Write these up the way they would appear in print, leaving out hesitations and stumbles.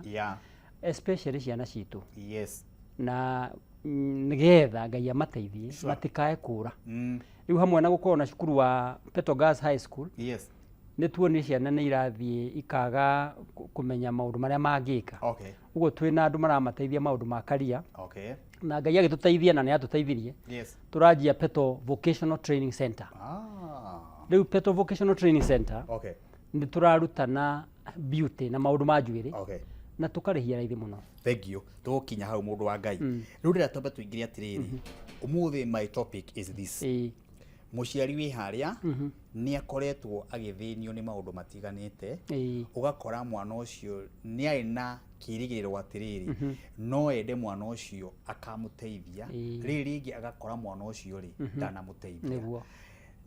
Yeah. Especially ciana citu. Yes. Na nigetha Ngai amateithie matikae kura. Riu hamwe na gukorwo na cukuru wa Petogas High School. Yes. Nĩ tuonire ciana nĩ irathie ikaga kumenya maundu maria mangika. Okay. Uguo twina andu maramateithia maundu ma career. Okay. Na Ngai agituteithia na nĩ atuteithirie. Yes. Turajia Peto Vocational Training Center. Riu Peto Vocational Training Center. Okay. Nĩ turarutana beauty na maundu ma njuĩrĩ. Okay. Na tukarĩhia raithi muno. Thank you. Tukinya hau mundu wa Ngai. Riu rĩrĩa twamba tuingire atiriri. Umuthi my topic is this. Muciari wi haria ni akoretwo agithinio ni maundu matiganite. Ugakora mwana ucio ni ari na kirigiriro atiriri no ende mwana ucio akamuteithia ringi agakora mwana ucio ri ndanamuteithia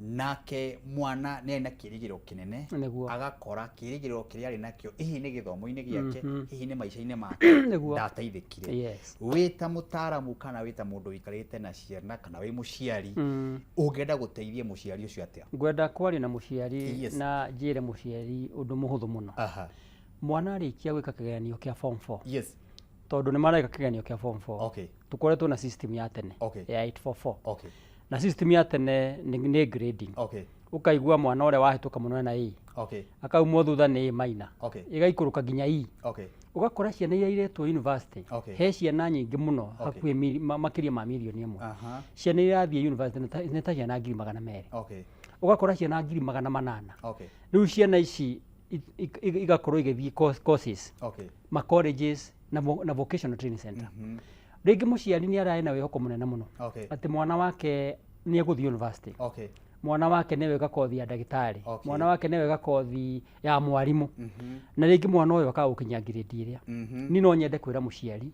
nake mwana ni na kirigiriro kinene agakora kirigiriro kiria ari nakio ihi ni githomo-ini giake ihi ni maica-ini make ndateithikire wita mutaramu kana wita mundu wikarite na ciana kana wi muciari ungenda guteithia muciari ucio atia ngwenda kwaria na muciari na njire muciari undu muhuthu muno mwana arikia gwika kigeranio kia form 4 yes tondu ni mareka kigeranio kia form 4 okay tukoretwo na system ya tene ya 844 okay na system ya tene ni grading okay ukaigua mwana ore wahituka muno na E okay akaumwo thutha ni minor okay igaikuruka nginya E okay ugakora ciana iria iretwo university he ciana nyingi muno hakuhi makiria ma milioni imwe ciana irathie university nĩ ta ciana 200,000 okay ugakora ciana 800,000 okay riu ciana ici igakorwo igithie courses okay ma colleges na vocational training center ringi muciari ni arae na wihoko munene muno ati mwana wake ni eguthie university okay mwana wake ni wega kothi ya dagitari mwana wake ni wega kothi ya mwarimu na ringi mwana uyu akaga gukinya grade iria ni no nyende kwira muciari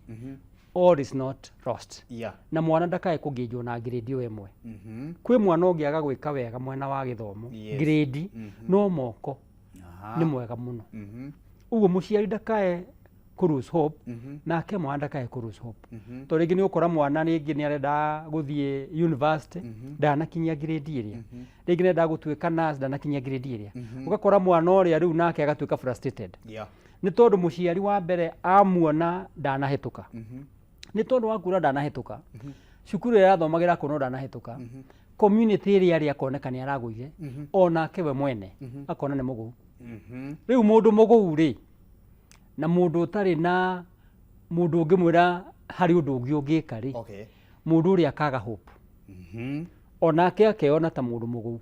all is not lost na mwana ndakae kugijwo na grade iyo imwe kwi mwana ungiaga gwika wega mwena wa githomo grade no moko ni mwega muno uguo muciari ndakae ku lose hope nake mwana ndakae ku lose hope to ringi ni ukora mwana ringi ni arenda guthie university ndanakinyia grade iria ringi nenda gutuika nurse ndanakinyia grade iria ugakora mwana uria riu nake agatuika frustrated ni tondu muciari wa mbere amuona ndanahituka ni tondu wakura ndanahituka cukuru ya thomagira kuno ndanahituka community iria ari akoneka ni araguire ona kewe mwene akona ni mugu riu mundu mugu ri na mundu utari na mundu ungimwira hari undu ungi ungika ri mundu uri akaga hope onake akeona ta mundu mugu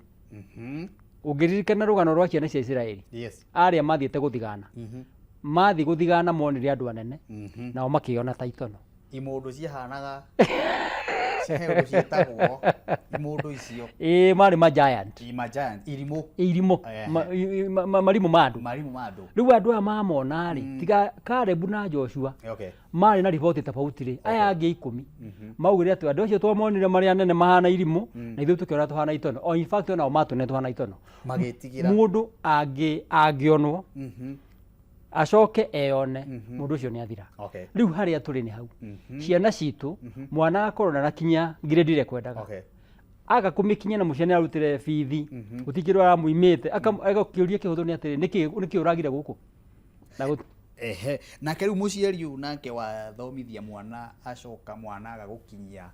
ungiririkana rugano rwa ciana cia Israeli aria mathiete guthigana mathi guthigana monire andu anene nao makiona ta itono imundu cihanaga cihero cietagwo imundu icio mari ma giant irimo marimu mandu riu andu aya mamona ri tiga Caleb na Joshua mari na riboti tofauti ri aya angi 10 maugire ati andu acio twamonire mari anene mahana irimo na ithu tukiona tuhana itono o in fact ona matune tuhana itono magetigira mundu angionwo acoke eone mundu ucio ni athira riu haria turi ni hau ciana citu mwana akorona na kinya grade ile kwendaga aga kumikinya na muciani arutire bithi gutikirwa aramuimite agakiuria kihuthu ni atiri niki uragire guku na nake riu muciari uyu nake wathomithia mwana acoka mwana agagukinyia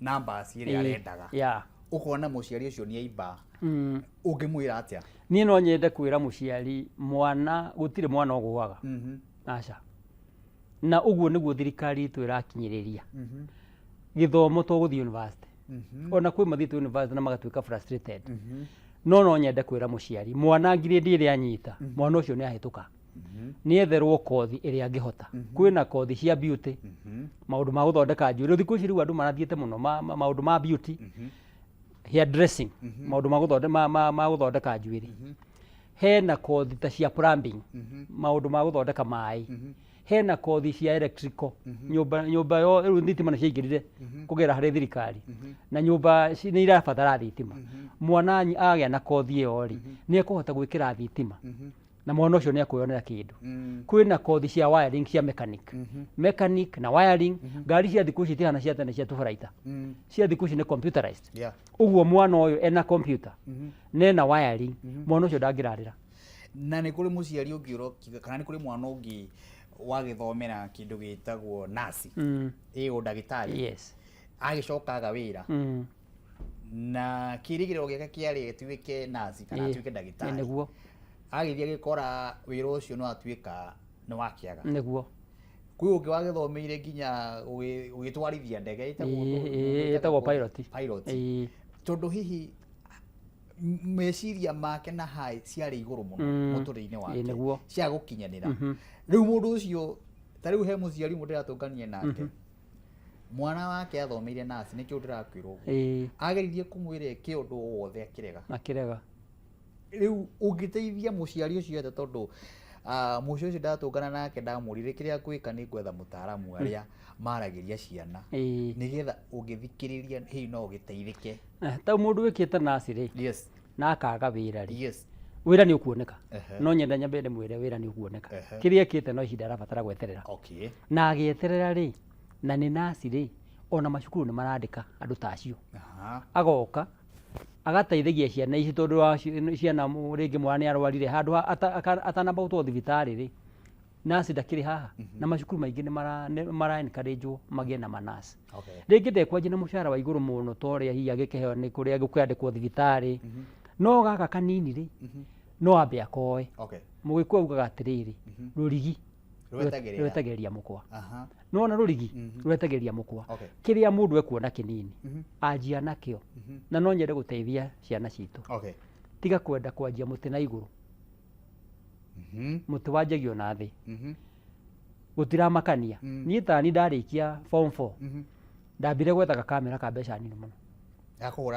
numbers iria arendaga ukona muciari ucio ni aimba ungimwira atia ni no nyende kwira muciari mwana gutire mwana ogwaga aca na uguo niguo thirikari itu irakinyiriria githomo to guthie university ona kwi mathito university na magatuika frustrated no nyende kwira muciari mwana grade iria anyita mwana ucio ni ahituka ni etherwo kothi iria angihota kwina kothi cia beauty maundu ma guthondeka njuiri thiku ici riu andu marathiete muno maundu ma beauty hair dressing maundu ma guthondeka njuiri hena kothi ta cia plumbing maundu ma guthondeka mai hena kothi cia electrical nyumba yo riu thitima ciaingirire kugera hari thirikari na nyumba ni irabatara thitima mwana agĩa na kothi iyo ri ni ekuhota gwikira thitima na mwana ucio ni akwionera kindu kwina kothi cia wiring cia mechanic na wiring ngari cia thiku ici tihana cia tene cia tufaraita cia thiku ici ni computerized uguo mwana uyu ena computer nena wiring mwana ucio ndangirarira na nä kå rä må ciari å ngä å kana nä kå rä mwana å ngä wagäthomera kä ndå gä tagwo nasi ä å ndagä tarä agä cokaga wä ra na kä rä gä ro gä ake kä arä tuä ke nasi kana atuä ke ndagä tarä agä thiä agä kora wä ra å cio no atuä ka nä wakä aga niguo kwä å ngä wagä thomeire nginya å gä twarithia ndege ätagwo pilot tondå hihi meciria make na hai ciarä igå rå må no må tå rä inä wake cia gå kinyanä ra rä u må ndå å cio ta rä u he må ciari må ndä ratå nganie nake mwana wake athomeire nasi nä kä o ndä rakwä rwo ageririe kå mwä ra kä å ndå wothe akärega rä u å ngä teithia må ciari å cio ete tondå må cio å cio ndatå ngana nake ndamå rire kä rä a gwä ka nä gwetha må taramu arä a maragä ria ciana nä getha å ngä thikä rä ria hihi no å gä teithä ke tau må ndå wä kä te nasi rä na akaga wä ra rä wä ra nä å kuoneka no nyenda nyambe ndä mwä re wä ra nä å kuoneka kä rä a kä te no ihinda arabatara gweterera na agieterera rä na nä nasi rä ona macukuru nä marandä ka andå tacio agoka agateithagia ciana ici tondå ciana rä ngä mwana nä arwarire handå atanamba gå two thibitarä rä nasi ndakä rä haha na macukuru maingä nä mara-encourage magä na manasi rä ngä ndekwanjia na må cara wa igå rå må no ta å rä a hihi agä keheo nä kå rä a gå kwandä kwo thibitarä no gaka kanini rä no ambe akoe må gä kå augaga atä rä rä rå rigi rwetagä ria må kwa nona rå rigi rwetagä ria må kwa kä rä a må ndå ekuona kä nini anjia nakä o na no nyende gå teithia ciana citå tiga kwenda kwanjia må tä na igå rå må tä wanjagio na thä gå tiramakania niä tani ndarä kia form 4 ndambire gwethaga kamera ka mbeca nini må no gakå hå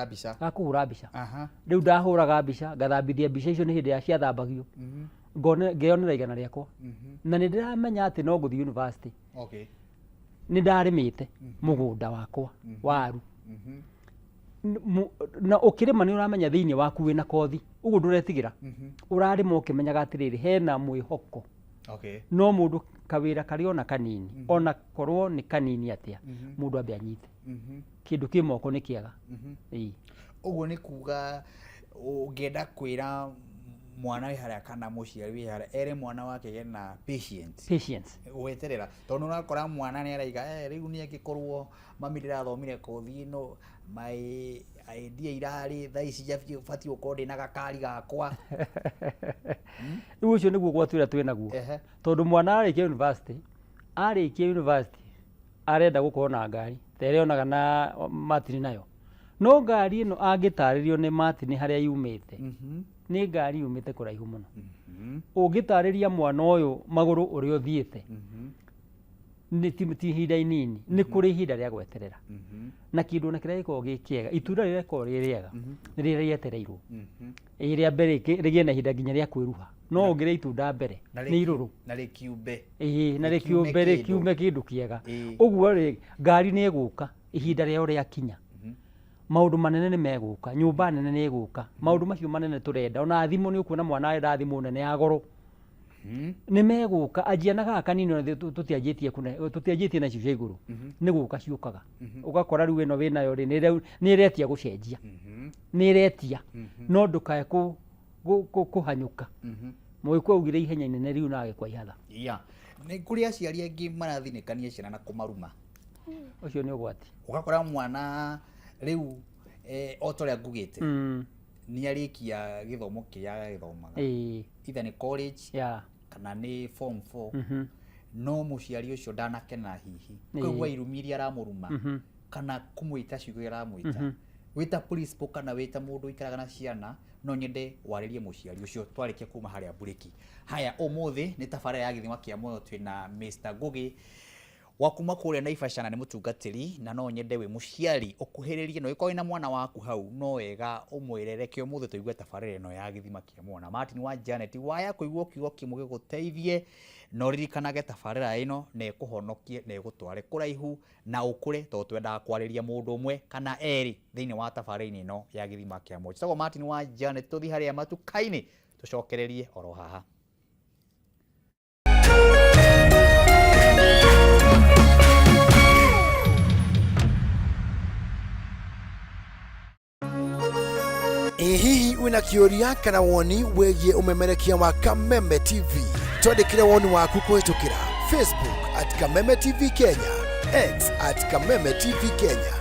ra mbica rä u ndahå raga mbica ngathambithia mbica icio nä hä ndä ya ciathambagio ngeonera igana rĩakwa na nä ndä ramenya atä no gå thiä university nä ndarä mä te må gå nda wakwa waru na å kä rä ma nä å ramenya thä inä waku wä na kothi å guo ndå retigä ra å rarä ma å kä menyaga atä rä rä hena mwä hoko no må ndå kawä ra karä ona kanini ona korwo nä kanini atä a må ndå ambe anyite kä ndå kä moko nä kä aga å guo nä kuga å ngä enda kwä ra mwana wä harä a kana må ciari wä harä ere mwana wake gena gweterera tondå å rakora mwana nä araiga rä u nä angä korwo mami ndä rathomire kothi ä no idea irarä tha ici batiä gå korwo ndä na gakari gakwa rä u å cio nä guo gwatuä ra twä naguo tondå mwana arä kia university arenda gå korwo na ngari ta ä rä onaga na matini nayo no ngari ä no angä tarä rio nä matini harä a yumä te nä ngari yumä te kå raihu må no å ngä tarä ria mwana å yå magå rå å rä a å thiä te ti ihinda inini nä kå rä ihinda rä a gweterera na kä ndå na kä rä a gä korwo gä kä ega itunda rä rä korwo rä rä ega nä rä rietereirwo ä rä a mbere rä gä na ihinda nginya rä a kwä ruha no å ngä rä itunda mbere nä irå rå na rä kiumbe na rä kiumbe rä kiume kä ndå kä ega å guo rä ngari nä gå ka ihinda rä ao rä akinya maundu manene nä megå ka nyå nene nä gå ka maundu macio manene tå renda ona thimå nä å kuona mwana arenda thimå nene ya goro nä megå ka anjia na gaka nini tå tianjä tie nacio cia igå rå nä gå ka ciå kaga å gakora rä u ä no wä nayo rä nä ĩretia gå cenjia nä ĩretia no ndå kae kå hanyå ka må gä kå augire ihenya inene rä u nagä kwa ihatha nä kå rä aciari angä marathinä kania ciana na kå maruma å cio nä å gwati å gakora mwana rä u o ta å rä a ngugä te nä arä kia gä thomo kä rä a gagä thomaga itha nä college kana nä form 4 no må ciari å cio ndanakena hihi koguo irumi iria aramå ruma kana kå mwä ta ciugo aramwä ta wä ta principal kana wä ta må ndå ikaraga na ciana no nyende warä rie må ciari å cio twarä kia kuma harä a mburĩki haya å må thä nä tabarä ya gä thima kä a moyo twä na Mr. Ngũgĩ wa kuma kå rä a Naivasha na nä må tungatä na no nyende wä må ciari å kuhä rä rie no ä korwo na mwana waku hau no wega å mwä re reke å må thä tå igue tabarä ra ä no ya gä thima kä a mwana Martin wa Janet waya kå igua kiugo kä må gä gå teithie no ririkanage tabarä ra ä no na ä kå honokie na ä gå tware kå raihu na å kå rä tondå twendaga kwarä ria må ndå å mwe kana erä thä inä wa tabarä ra ä no ya gä thima kä a mwana tagwo Martin wa Janet tå thi harä a matuka-inä tå cokererie oro haha. Hihi wĩna kĩũria kana woni wĩgiĩ ũmemerekia wa Kameme TV, twandĩkĩre woni waku kũhĩtũkĩra Facebook @Kameme TV Kenya, X @Kameme TV Kenya,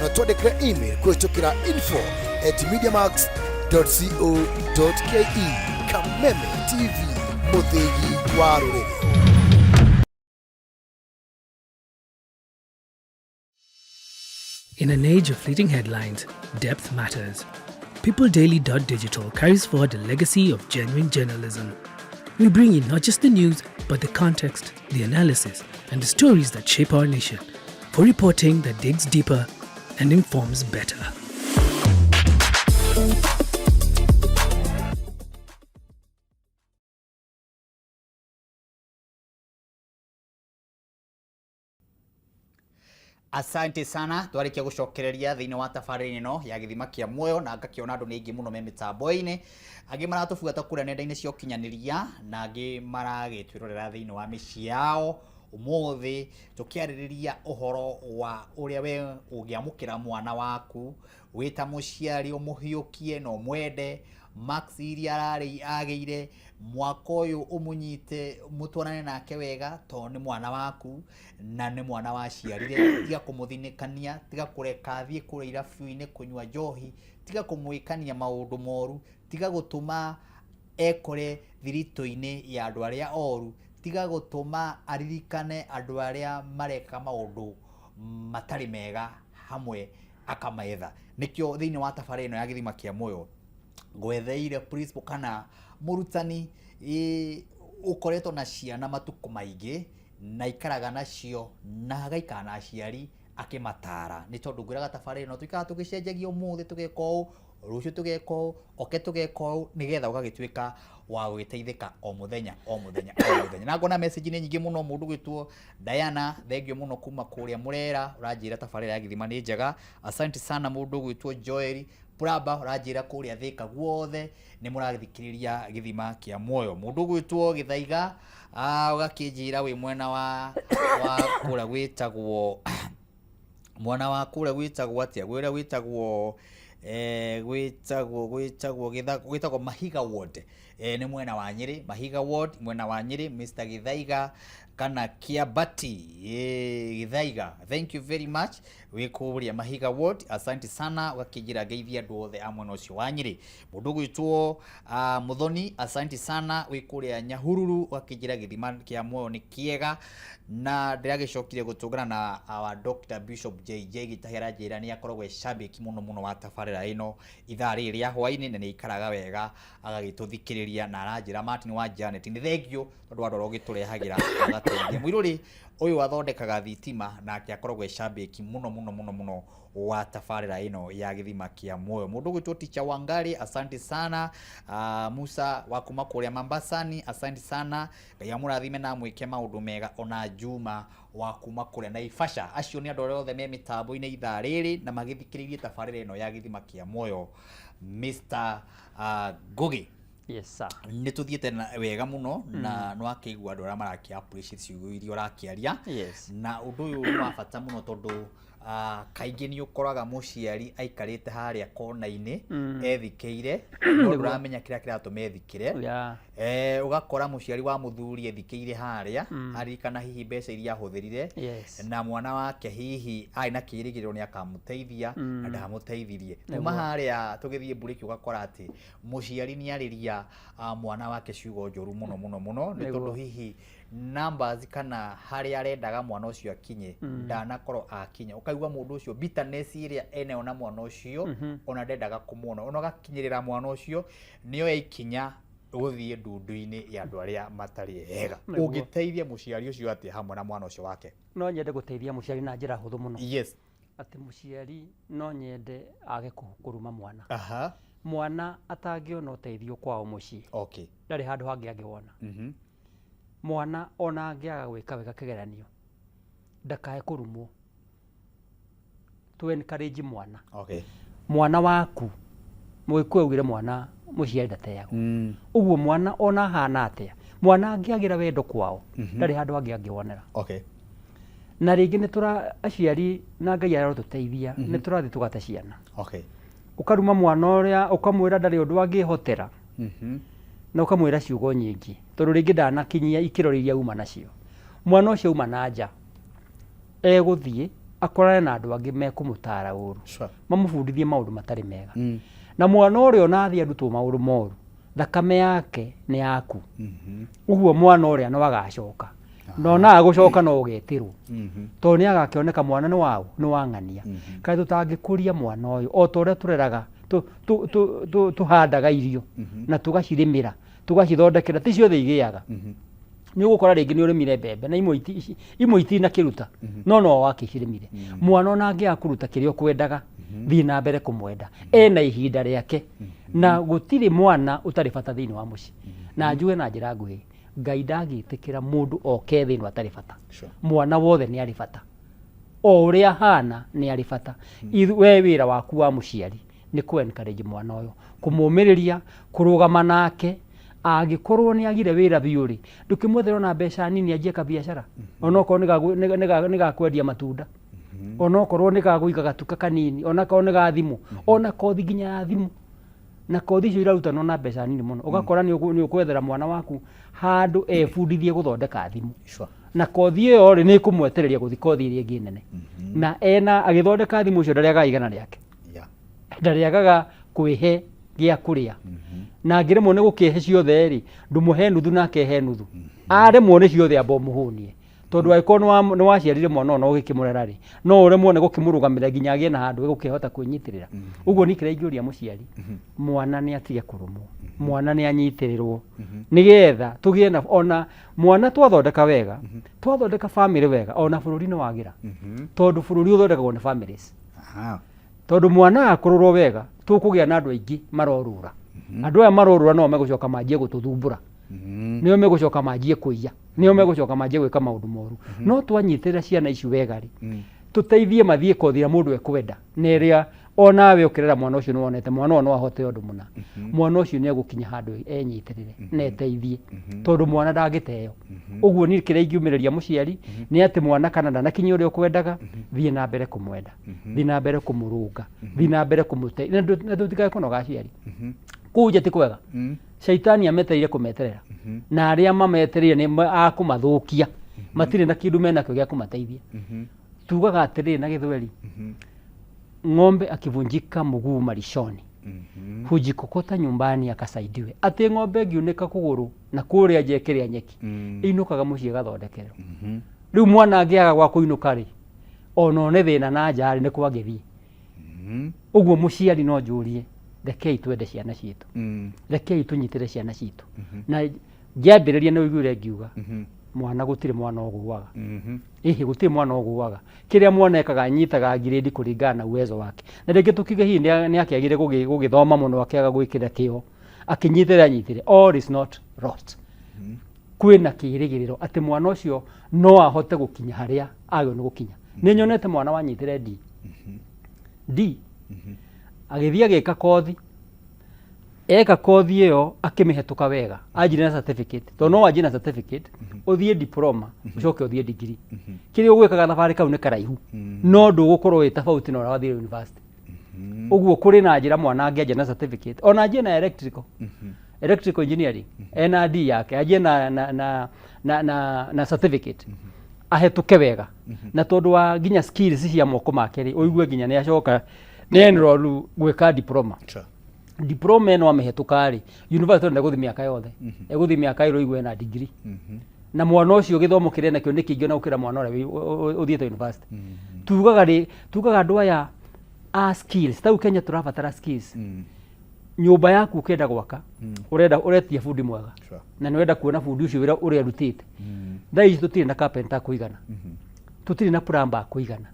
na twandĩkĩre email kũhĩtũkĩra info@mediamax.co.ke. Kameme TV, mũthĩgi wa rũrĩrĩ. In an age of fleeting headlines, depth matters. PeopleDaily.digital carries forward a legacy of genuine journalism. We bring you not just the news, but the context, the analysis, and the stories that shape our nation, for reporting that digs deeper and informs better. Asante sana, twarikia gucokereria thiini wa tabarĩra ĩno ya gĩthima kĩa muoyo, na ngakiona andũ nĩ aingĩ mũno me mĩtambo-inĩ, angĩ maratũbuata kũrĩa nenda-inĩ cia ũkinyanĩria, na angĩ maragĩtwĩrorera thiini wa mĩciĩ yao. Ũmũthĩ tũkĩarĩrĩria ũhoro wa ũrĩa we ũngĩamũkĩra mwana waku wĩ ta mũciari ũmũhiũkie na ũmwende, Max iria agĩire mwaka ũyũ ũmũnyite mũtwarane nake wega, to nĩ mwana waku na nĩ mwana waciarire. Tiga kũmũthinĩkania, tiga kũreka athiĩ kũrĩa irabu-inĩ kũnyua njohi, tiga kũmwĩkania maũndũ moru, tiga gũtũma ekore thiritũ-inĩ ya andũ arĩa oru, tiga gũtũma aririkane andũ arĩa mareka maũndũ matarĩ mega hamwe akamaetha. Nĩkĩo thĩinĩ wa tabarĩra ĩno ya gĩthima kĩa muoyo ngwetheire principal kana mũrutani ũkoretwo na ciana matukũ maingĩ na ikaraga nacio na agaikara na aciari akĩmatara. Nĩ tondũ ngwĩraga tabarĩra ĩno tũikaraga tũgĩcenjagia, ũmũthĩ tũgeka ũũ, rũciũ tũgeka ũũ, oke tũgeka ũũ, nĩgetha ũgagĩtuĩka wa gũgĩteithĩka o mũthenya o mũthenya o mũthenya. Na ngona message nĩ nyingĩ mũno, mũndũ gwĩtwo Diana, thengio mũno kuma kũrĩa Mũrera, ũranjĩra tabarĩra ya gĩthima nĩ njega. Asante sana mũndũ gwĩtwo Joel Praba, ũranjĩra kũrĩa Thĩka guothe nĩ mũrathikĩrĩria gĩthima kĩa muoyo. Mũndũ gwĩtwo Gĩthaiga, ũgakĩnjĩra wĩ mwena wa kũrĩa gwĩtagwo mwana wa kũrĩa gwĩtagwo atĩa, gwĩtagwo Mahiga Ward, nĩ mwena wa Nyĩrĩ, Mahiga Ward mwena wa Nyĩrĩ, Mr. Gĩthaiga kana Kiabati Gĩthaiga, thank you very much wĩ kũrĩa Mahiga Ward. Asante sana, ũgakĩnjĩra ngeithia andũ othe a mwena ũcio wa Nyĩrĩ. Mũndũ gwĩtwo Muthoni, asante sana wĩ kũrĩa Nyahururu, ũgakĩnjĩra gĩthima kĩa muoyo nĩ kĩega, na ndĩragĩcokire gũtũngana na our Dr. Bishop JJ Gĩtahi, aranjĩra nĩ akoragwo shabiki mũno mũno wa tabarĩra ĩno ithaa rĩrĩ rĩa hwaĩ-inĩ, na nĩ ikaraga wega agagĩtũthikĩrĩria, na aranjĩra Martin wa Janet nĩ thengio tondũ andũ ũgĩtũrehagĩra agateithia. Mũirũrĩ ũyũ athondekaga thitima nake akoragwo shabiki mũno mũno mũno mũno wa tabarĩra ĩno ya gĩthima kĩa muoyo. Mũndũ gwĩtwo Teacher Wangari, asante sana. Musa wa kuma kũrĩa Mambasani, asante sana. Ngai amũrathime na mwĩke maũndũ mega. Ona Juma wa kuma kũrĩa Naivasha, acio nĩ andũ othe me mĩtambo-inĩ ithaa rĩrĩ na magĩthikĩrĩirie tabarĩra ĩno ya gĩthima kĩa muoyo. Mr. Ngugi, yes sir, nĩ tũthiĩte wega mũno na no akĩigua andũ arĩa marakĩ appreciate ciugo iria ũrakĩaria. Yes. Na ũndũ ũyũ nĩ wa bata mũno tondũ kaingĩ nĩ ũkoraga mũciari aikarĩte harĩa kona-inĩ ethikĩire, no ndũramenya kĩrĩa kĩratũma ethikĩre. Ũgakora mũciari wa mũthuri ethikĩire harĩa, aririkana hihi mbeca iria ahũthĩrire, na mwana wake hihi arĩ na kĩĩrĩgĩrĩro nĩ akamũteithia na ndamũteithirie. Kuma harĩa tũgĩthiĩ burĩki ũgakora atĩ mũciari nĩ arĩria mwana wake ciugo njũru mũno mũno mũno, nĩ tondũ hihi numbers kana harĩa arendaga mwana ũcio akinye ndanakorwo akinya. Ũkaigua mũndũ ũcio bitterness ĩrĩa enayo na mwana ũcio ona ndendaga kũmuona, ona gakinyĩrĩra mwana ũcio nĩoya ikinya gũthiĩ ndundu-inĩ ya andũ arĩa matarĩ ega. Ũngĩteithia mũciari ũcio atĩ hamwe na mwana ũcio wake? No nyende gũteithia mũciari na njĩra hũthũ mũno. Yes. Atĩ mũciari no nyende age kũruma mwana. Mwana atangĩona ũteithio kwao mũciĩ, ndarĩ handũ hangĩ angĩwona. Mwana ona angĩaga gwĩka wega kĩgeranio ndakae kũrumwo, tu encourage mwana. Mwana waku mũgĩkũyũ augire mwana mũciari ndateagwo. Ũguo mwana ona hana atĩa, mwana angĩagĩra wendo kwao ndarĩ handũ hangĩ angĩwonera. Na rĩngĩ nĩ aciari na Ngai arotũteithia nĩ tũrathiĩ tũgate ciana. ukaruma mwana uria ukamwira ndari undu angihotera na ukamwira ciugo nyingi tondu ringi ndanakinyia ikiro riria uma nacio mwana ucio uma na nja eguthie akorane na andu angi mekumutara uru mamubundithie maundu matari mega na mwana uria onathie andutwo maundu moru thakame yake ni yaku uguo mwana uria no agacoka nona agucoka no ugetirwo to ni agakioneka mwana ni wao ni wang'ania kai tutangikuria mwana uyu o tore tureraga tuhandaga irio na tugacirimira tugacithondekera ti ciothe igiaga ni ugukora ringi ni urimire mbembe na imwe itina kiruta no wakicirimire mwana ona angiakuruta kirio kwendaga thii na mbere kumwenda ena ihinda riake na gutiri mwana utari bata thiini wa muci na njuge na njira nguhi Ngai ndagitikira mundu oke thiini atari bata mwana wothe ni ari bata o uria hana ni ari bata we wira waku wa muciari ni ku encourage mwana uyu kumumiriria kurugama nake agikorwo ni agire wira biuri ndukimwethera na mbeca nini ajie ka biashara onoko ni gakwendia matunda onokorwo ni gaguika gatuka kanini onako ni ga thimu ona kothi ginya ya thimu na kothi icio irarutanwo na mbeca nini muno ugakora ni ukwethera mwana waku handu ebundithie guthondeka thimu na kothi iyo ri ni kumwetereria guthi kothi iria ingi nene na ena agithondeka thimu icio ndariaga igana riake ndariagaga kwihe gia kuria na ngiremwo ni gukihe ciothe ri ndumuhe nuthu na kehe nuthu aremwo ni ciothe abo muhunie tondu aiko ni waciarire mwana no gikimurera ri no uremwo ni gukimurugamira ginya agie na handu gukihota kwinyitirira uguo ni kire ingiuria muciari mwana ni atige kurumwo mwana ni anyitirirwo nigetha tugie na ona mwana twathondeka wega twathondeka family wega ona bururi ni wagira tondu bururi uthondekagwo ni families tondu mwana akururwo wega tukugia na andu aingi marorura andu aya marorura no megucoka manjie gututhumbura nio megucoka manjie kuiya nio megucoka manjie gwika maundu moru no twanyitirira ciana ici wega ri tuteithie mathie kothira mundu ekwenda neria onawe ukirera mwana ucio nuonete mwana no ahote undu muna mwana ucio ni agukinya handu enyitirire na eteithie tondu mwana ndagiteo uguo ni kire ingiumiriria muciari ni ati mwana kana ndanakinya uria ukwendaga thie na mbere kumwenda thie na mbere kumurunga thie na mbere kumute na tutikae kunoga ciari kuje ti kwega shaitani ameteire kumeterera na aria mametereire ni akumathukia matire na kindu mena kyo gya kumateithia tugaga atiriri na githweri ng'ombe akivunjika mguu malishoni hujikokota nyumbani akasaidiwe ati ng'ombe ngiuneka kuguru na kuria jekeria nyeki inukaga mucie gathondekerwo riu mwana angiaga gwa kuinuka ri ono ne thina na njari ni kwagithie uguo muciari no njurie rekei twende ciana citu rekei tunyitire ciana citu na ngiambiriria ni uiguire ngiuga mwana gutire mwana oguaga ihi gutire mwana oguaga kiria mwana ekaga nyitaga grade kuringana na uwezo wake na ringi tukige hi ni akiagire gugithoma muno akiaga gwikira kio akinyitira nyitire all is not lost kwina kirigiriro ati mwana ucio no ahote gukinya haria agyo ni gukinya ni nyonete mwana wanyitire D agithia gika kothi eka kothi iyo akimihetuka wega ajire na certificate to no ajire na certificate uthie diploma ucoke uthie degree kiri ugwikaga thabari kau ni karaihu no ndugukorwo wi tofauti na ura wathire university uguo kuri na njira mwana angiaje na certificate ona ajie na electrical engineering ND yake ajie na certificate ahetuke wega na tondu wa ginya skills cia moko make ri uigue ginya ni acoka ni enroll gwika diploma diploma no amehetuka ri university nda guthi miaka yothe eguthi miaka iro igwe na degree na mwana ucio githomo kire nakio ni kingio na ukira mwana ore uthiete university tugaga andu aya skills tau Kenya turabatara skills nyumba yaku ukenda gwaka uretia fundi mwega na ni wenda kuona fundi ucio wira uria rutite thaa ici tutire na carpenter kuigana tutire na plumber kuigana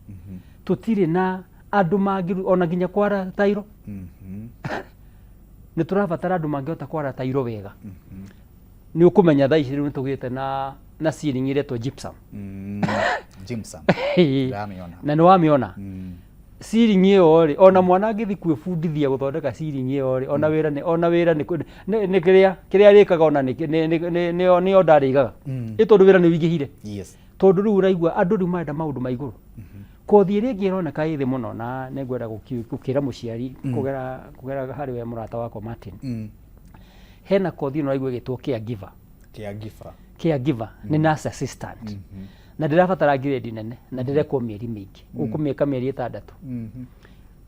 tutire na andu mangiru ona ginya kwara tairo ni turabatara andu mangihota kwara tairo wega ni ukumenya thaa ici riu tugite na ceiling ile to gypsum na no wamiona ceiling iyo ri ona mwana ngithi kwibundithia guthondeka ceiling iyo ri ona wira ni kiria rikaga ona ni ondarigaga itondu wira ni wingihire tondu riu uraigua andu riu marenda maundu maiguru kothi ĩrĩa ĩngĩ ĩroneka ĩthĩ mũno na nĩngwenda gũkĩra mũciari kũgera harĩ we mũrata wakwa Martin. Hena kothi ĩno aigua ĩgĩtwo caregiver nĩ nurse assistant. Na ndĩrabatara grade nene na ndĩrekwo mĩeri mĩingĩ. Ũkũmĩka mĩeri 6.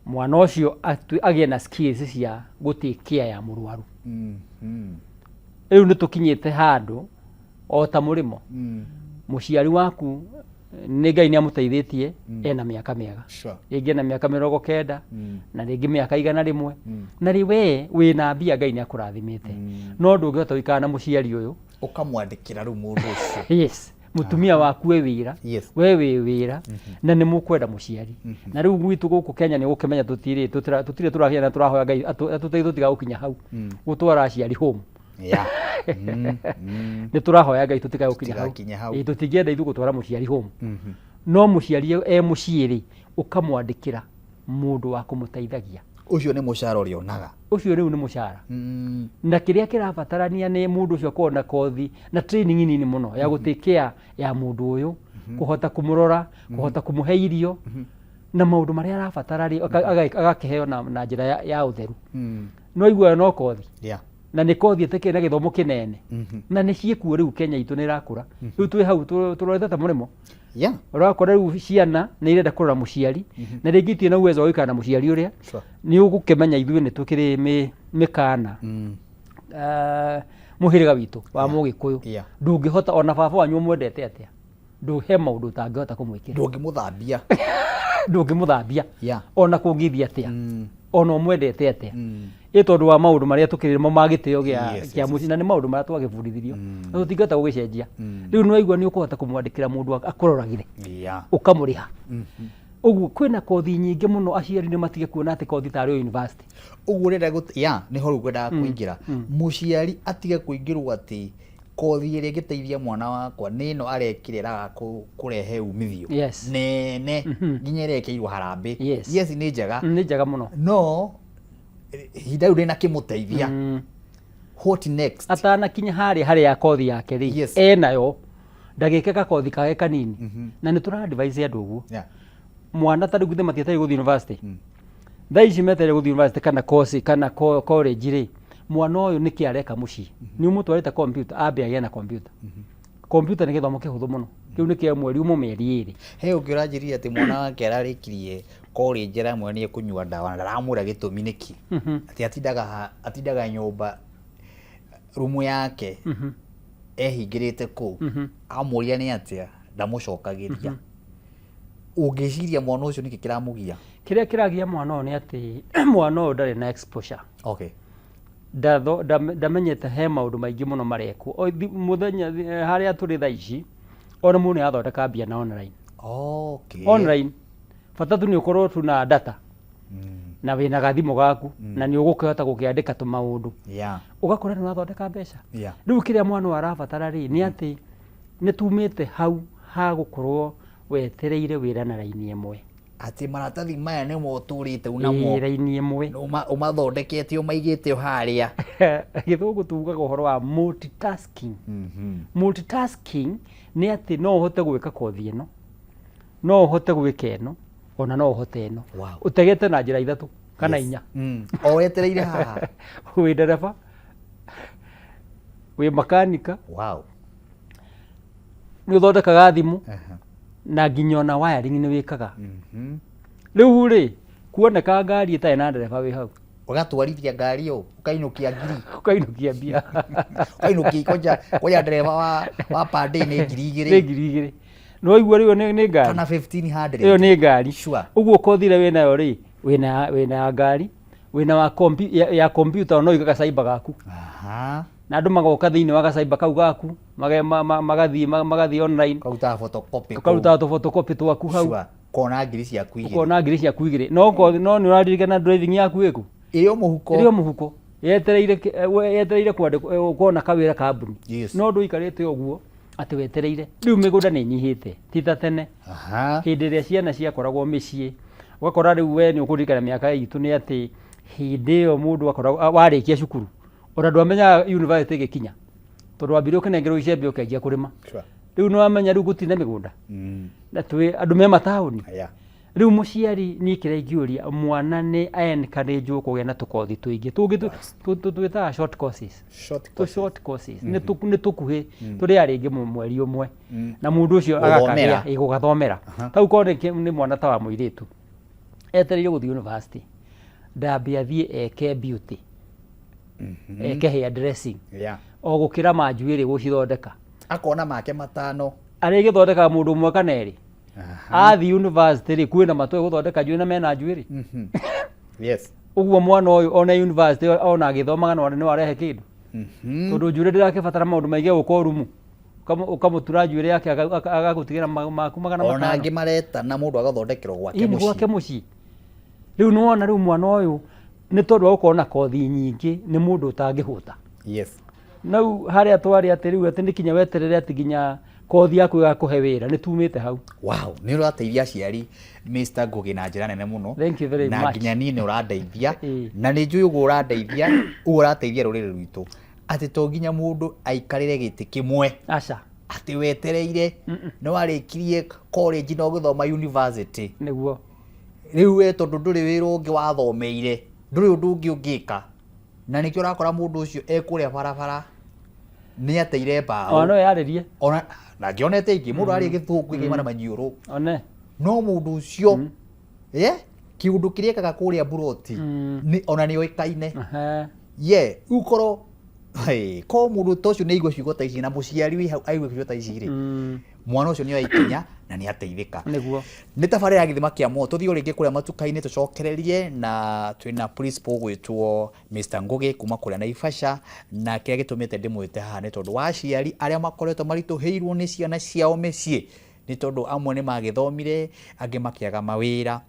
Mwana ũcio agĩe na skills cia gũtake care ya mũrwaru. Rĩu nĩ tũkinyĩte handũ o ta mũrĩmo. Mũciari waku nĩ Ngai nĩ amũteithĩtie ena mĩaka mĩega. Rĩngĩ na mĩaka 90 na rĩngĩ mĩaka 100 na rĩwe wĩna mbia Ngai nĩ akũrathimĩte. No ndũngĩhota gũikara na mũciari ũyũ ũkamwandĩkĩra rĩu mũndũ ũcio. Yes. Mutumia waku we wĩra, we wĩra na nĩ mũkwenda mũciari. Na rĩu gwitũ gũkũ Kenya nĩ gũkĩmenya tũtirĩ tũrahia na tũrahoya Ngai atũteithie tũtiga gũkinya hau gũtwara aciari home. Nĩ tũrahoya Ngai tũtiga gũkinya hau. Tũtingĩenda ithuĩ gũtwara mũciari home. No mũciari mũciĩ ũkamwandĩkĩra mũndũ wa kũmũteithagia. Ũcio nĩ mũcara ũrĩa onaga. Ũcio rĩu nĩ mũcara. Na kĩrĩa kĩrabatarania nĩ mũndũ ũcio akorwo na kothi na training nini mũno ya gũtake care ya mũndũ ũyũ, kũhota kũmũrora, kũhota kũmũhe irio na maũndũ marĩa arabatara agakĩheo na njĩra ya ũtheru. No igua no kothi. Na nĩ kothi ĩtekĩrĩ na gĩthomo kĩnene. Na nĩ ciĩkuo rĩu Kenya itũ nĩ irakũra. Rĩu twĩ hau tũrorete ta mũrĩmo. Ũrakora rĩu ciana nĩ irenda kũrora mũciari na rĩngĩ itirĩ na uwezo wa gũikara na mũciari ũrĩa. Nĩ ũgũkĩmenya ithuĩ nĩ tũkĩrĩ mĩkana mũhĩrĩga witũ wa Mũgĩkũyũ. Ndũngĩhota ona baba wanyu ũmwendete atĩa. Ndũhe maũndũ ũtangĩhota kũmwĩkĩra. Ndũngĩmũthambia. Ona kũngĩthia atĩa. Ona ũmwendete atĩa. Tondũ wa maũndũ marĩa tũkĩrĩmo ma gĩtĩo gĩa mũciĩ na nĩ maũndũ marĩa twagĩbundithirio. Na tũtingĩhota gũgĩcenjia. Rĩu nĩ waigua nĩ ũkũhota kũmwandĩkĩra mũndũ akũroragĩre. Ũkamũrĩha. Ũguo kwĩna kothi nyingĩ mũno aciari nĩ matige kuona atĩ kothi tarĩ o university. Ũguo rĩrĩa nĩ ho rĩu ngwendaga kũingĩra. Mũciari atige kũingĩrwo atĩ kothi ĩrĩa ĩngĩteithia mwana wakwa nĩ ĩno arekĩrĩra kũrehe umithio nene nginya ĩrekĩirwo harambĩ. Yes nĩ njega. Nĩ njega mũno. No hinda rĩu rĩna kĩmũteithia. What next? Atanakinya harĩa kothi yake rĩ enayo ndagĩke kakothi kage kanini. Na nĩ tũra advise andũ ũguo. Mwana ta rĩu gũthe matiĩtarĩ gũthiĩ university. Thaa ici metereire gũthiĩ university kana course kana college rĩ. Mwana ũyũ nĩ kĩareka mũciĩ. Nĩ ũmũtwarĩte computer ambe agĩe na computer. Computer nĩ gĩthomo kĩhũthũ mũno. Kĩu nĩ kĩa mweri ũmwe mĩeri 2. He ũngĩ ũranjĩrire atĩ mwana wake ararĩkirie college ramwe nĩ kũnyua ndawa na ndaramwĩra gĩtũmi nĩkĩ. Atĩ atindaga nyũmba rumu yake ehingĩrĩte kũu. Amũria nĩ atĩa ndamũcokagĩria. Ũngĩciria mwana ũcio nĩkĩ kĩramũgia? Kĩrĩa kĩragia mwana ũyũ nĩ atĩ mwana ũyũ ndarĩ na exposure. Ndamenyete he maũndũ maingĩ mũno marekwo. Mũthenya harĩa tũrĩ thaa ici ona mũndũ nĩ athondeka mbia na online. Online bata tu nĩ ũkorwo tu na data na wĩna gathimũ gaku na nĩ ũgũkĩhota gũkĩandĩka tũmaũndũ. Ũgakora nĩ wathondeka mbeca. Rĩu kĩrĩa mwana ũyũ arabatara rĩ nĩ atĩ nĩ tumĩte hau ha gũkorwo wetereire wĩra na raini ĩmwe. Atĩ maratathi maya nĩ motũrĩte unamo. Raini ĩmwe. Ũmathondekete ũmaigĩte harĩa. Gĩthũngũ tugaga ũhoro wa multitasking. Multitasking nĩ atĩ no ũhote gwĩka kothi ĩno, no ũhote gwĩka ĩno, ona no ũhote ĩno. Ũtegete na njĩra 3 kana 4. O wetereire haha. Wĩ ndereba, wĩ makanika. Nĩ ũthondekaga thimũ. Na nginya ona wiring nĩ wĩkaga. Rĩu rĩ kuoneka ngari ĩtarĩ na ndereba wĩ hau. Ũgatwarithia ngari ĩyo ũkainũkia ngiri. Ũkainũkia mbia. Ũkainũkia koja ndereba wa per day nĩ 2,000. Nĩ 2,000. No igua rĩu nĩ ngari. Kana 1,500. Ĩyo nĩ ngari. Ũguo kothi ĩrĩa wĩnayo rĩ wĩna ngari wĩna ya computer no igaga cyber gaku. Na andũ magoka thĩinĩ wa gacaiba kau gaku magathiĩ online karuta photocopy twaku hau kona ngiri ciaku igĩrĩ. No nĩ ũraririkana driving yaku ĩkũ ĩrĩ mũhuko yetereire kuona kawĩra kambuni. No ndũikarĩte ũguo atĩ wetereire. Rĩu mĩgũnda nĩ nyihĩte ti ta tene. Hĩndĩ ĩrĩa ciana ciakoragwo mĩciĩ ũgakora rĩu we nĩ ũkũririkana mĩaka itũ nĩ atĩ hĩndĩ ĩyo mũndũ akoragwo warĩkia cukuru ona ndwamenya university ĩgĩkinya tondũ wambire ũkĩnengerwo icembe ũkĩanjia kũrĩma. Rĩu nĩ wamenya rĩu gũtirĩ na mĩgũnda na andũ me mataũni riu muciari ni kirengiuria mwana ni encourage kugea na tukothi tuingi twita short courses short courses ni tukuhi turi aringi mweri umwe na mundu ucio agakagea igugathomera tau kone ni mwana ta wa muiritu etereire guthi university ndambia thie eke beauty eke hair dressing o gukira manjuiri gucithondeka akona make matano arigithondeka mundu umwe kana eri athi university ri kwina matwe guthondeka njuiri na mena njuiri yes uguo mwana uyu ona university ona agithomaga no ni warehe kindu tondu njuiri ndirakibatara maundu maingi guko rumu ukamutura njuiri yake agagutigira maku magana matano ona angi mareta na mundu agathondekerwo gwake mucii riu nuona riu mwana uyu ni tondu ukona kothi nyingi ni mundu utangihuta yes nau haria twari ati riu ati nikinya weterere ati ginya kothi yaku ya kuhe wira ni tumite hau wow ni urateithia ciari Mr. Ngugi na njira nene muno thank you very much na ginya ni uradeithia na ni njui ugu uradeithia urateithia rurire rwitu ati to ginya mundu aikarire giti kimwe aca ati wetereire no arikirie college no guthoma university niguo riu we tondu nduri wira ungi wathomeire nduri undu ungi ungika na nikio urakora mundu ucio ekuria barabara ni ateire bao ona yaririe ona na ngionete ingi mundu ari githuku ingi mana manyiuru one no mundu ucio kiundu kiria kaga kuria buroti ni ona ni oikaine ukoro ko mundu tocio ni igwe ciugo ta ici na muciari wi hau aigwe ciugo ta ici ri mwana ucio ni aikinya na ni ateithika niguo ni tabari ya githima kia mo tuthio ringi kuria matukaini tucokererie na twina principal gwitwo Mr. Ngugi kuma kuria Naivasha na kiria gitumite ndimwite haha ni tondu wa ciari aria makoretwo marituheirwo ni ciana ciao micii ni tondu amwe ni magithomire angi makiaga mawira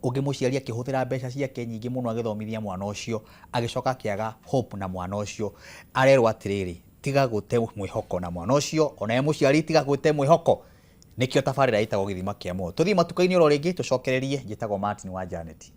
ungi muciari akihuthira mbeca ciake nyingi muno agithomithia mwana ucio agicoka akiaga hope na mwana ucio arerwo atiriri tiga gute mwihoko na mwana ucio ona ye muciari tiga gute mwihoko nikio tabarira itagwo githima kia mo tuthi matukaini ro ringi tucokererie gitagwo Martin wa Janet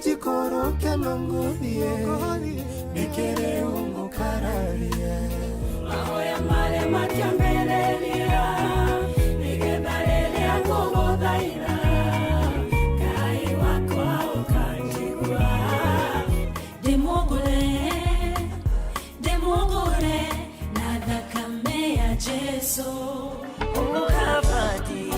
Jikoro kenongo die nikere ungo kararie ahoya mare matiambelelia nigebarelia kogodaira kai wako ukanjigwa demogore na dhakame ya Yesu ukabadi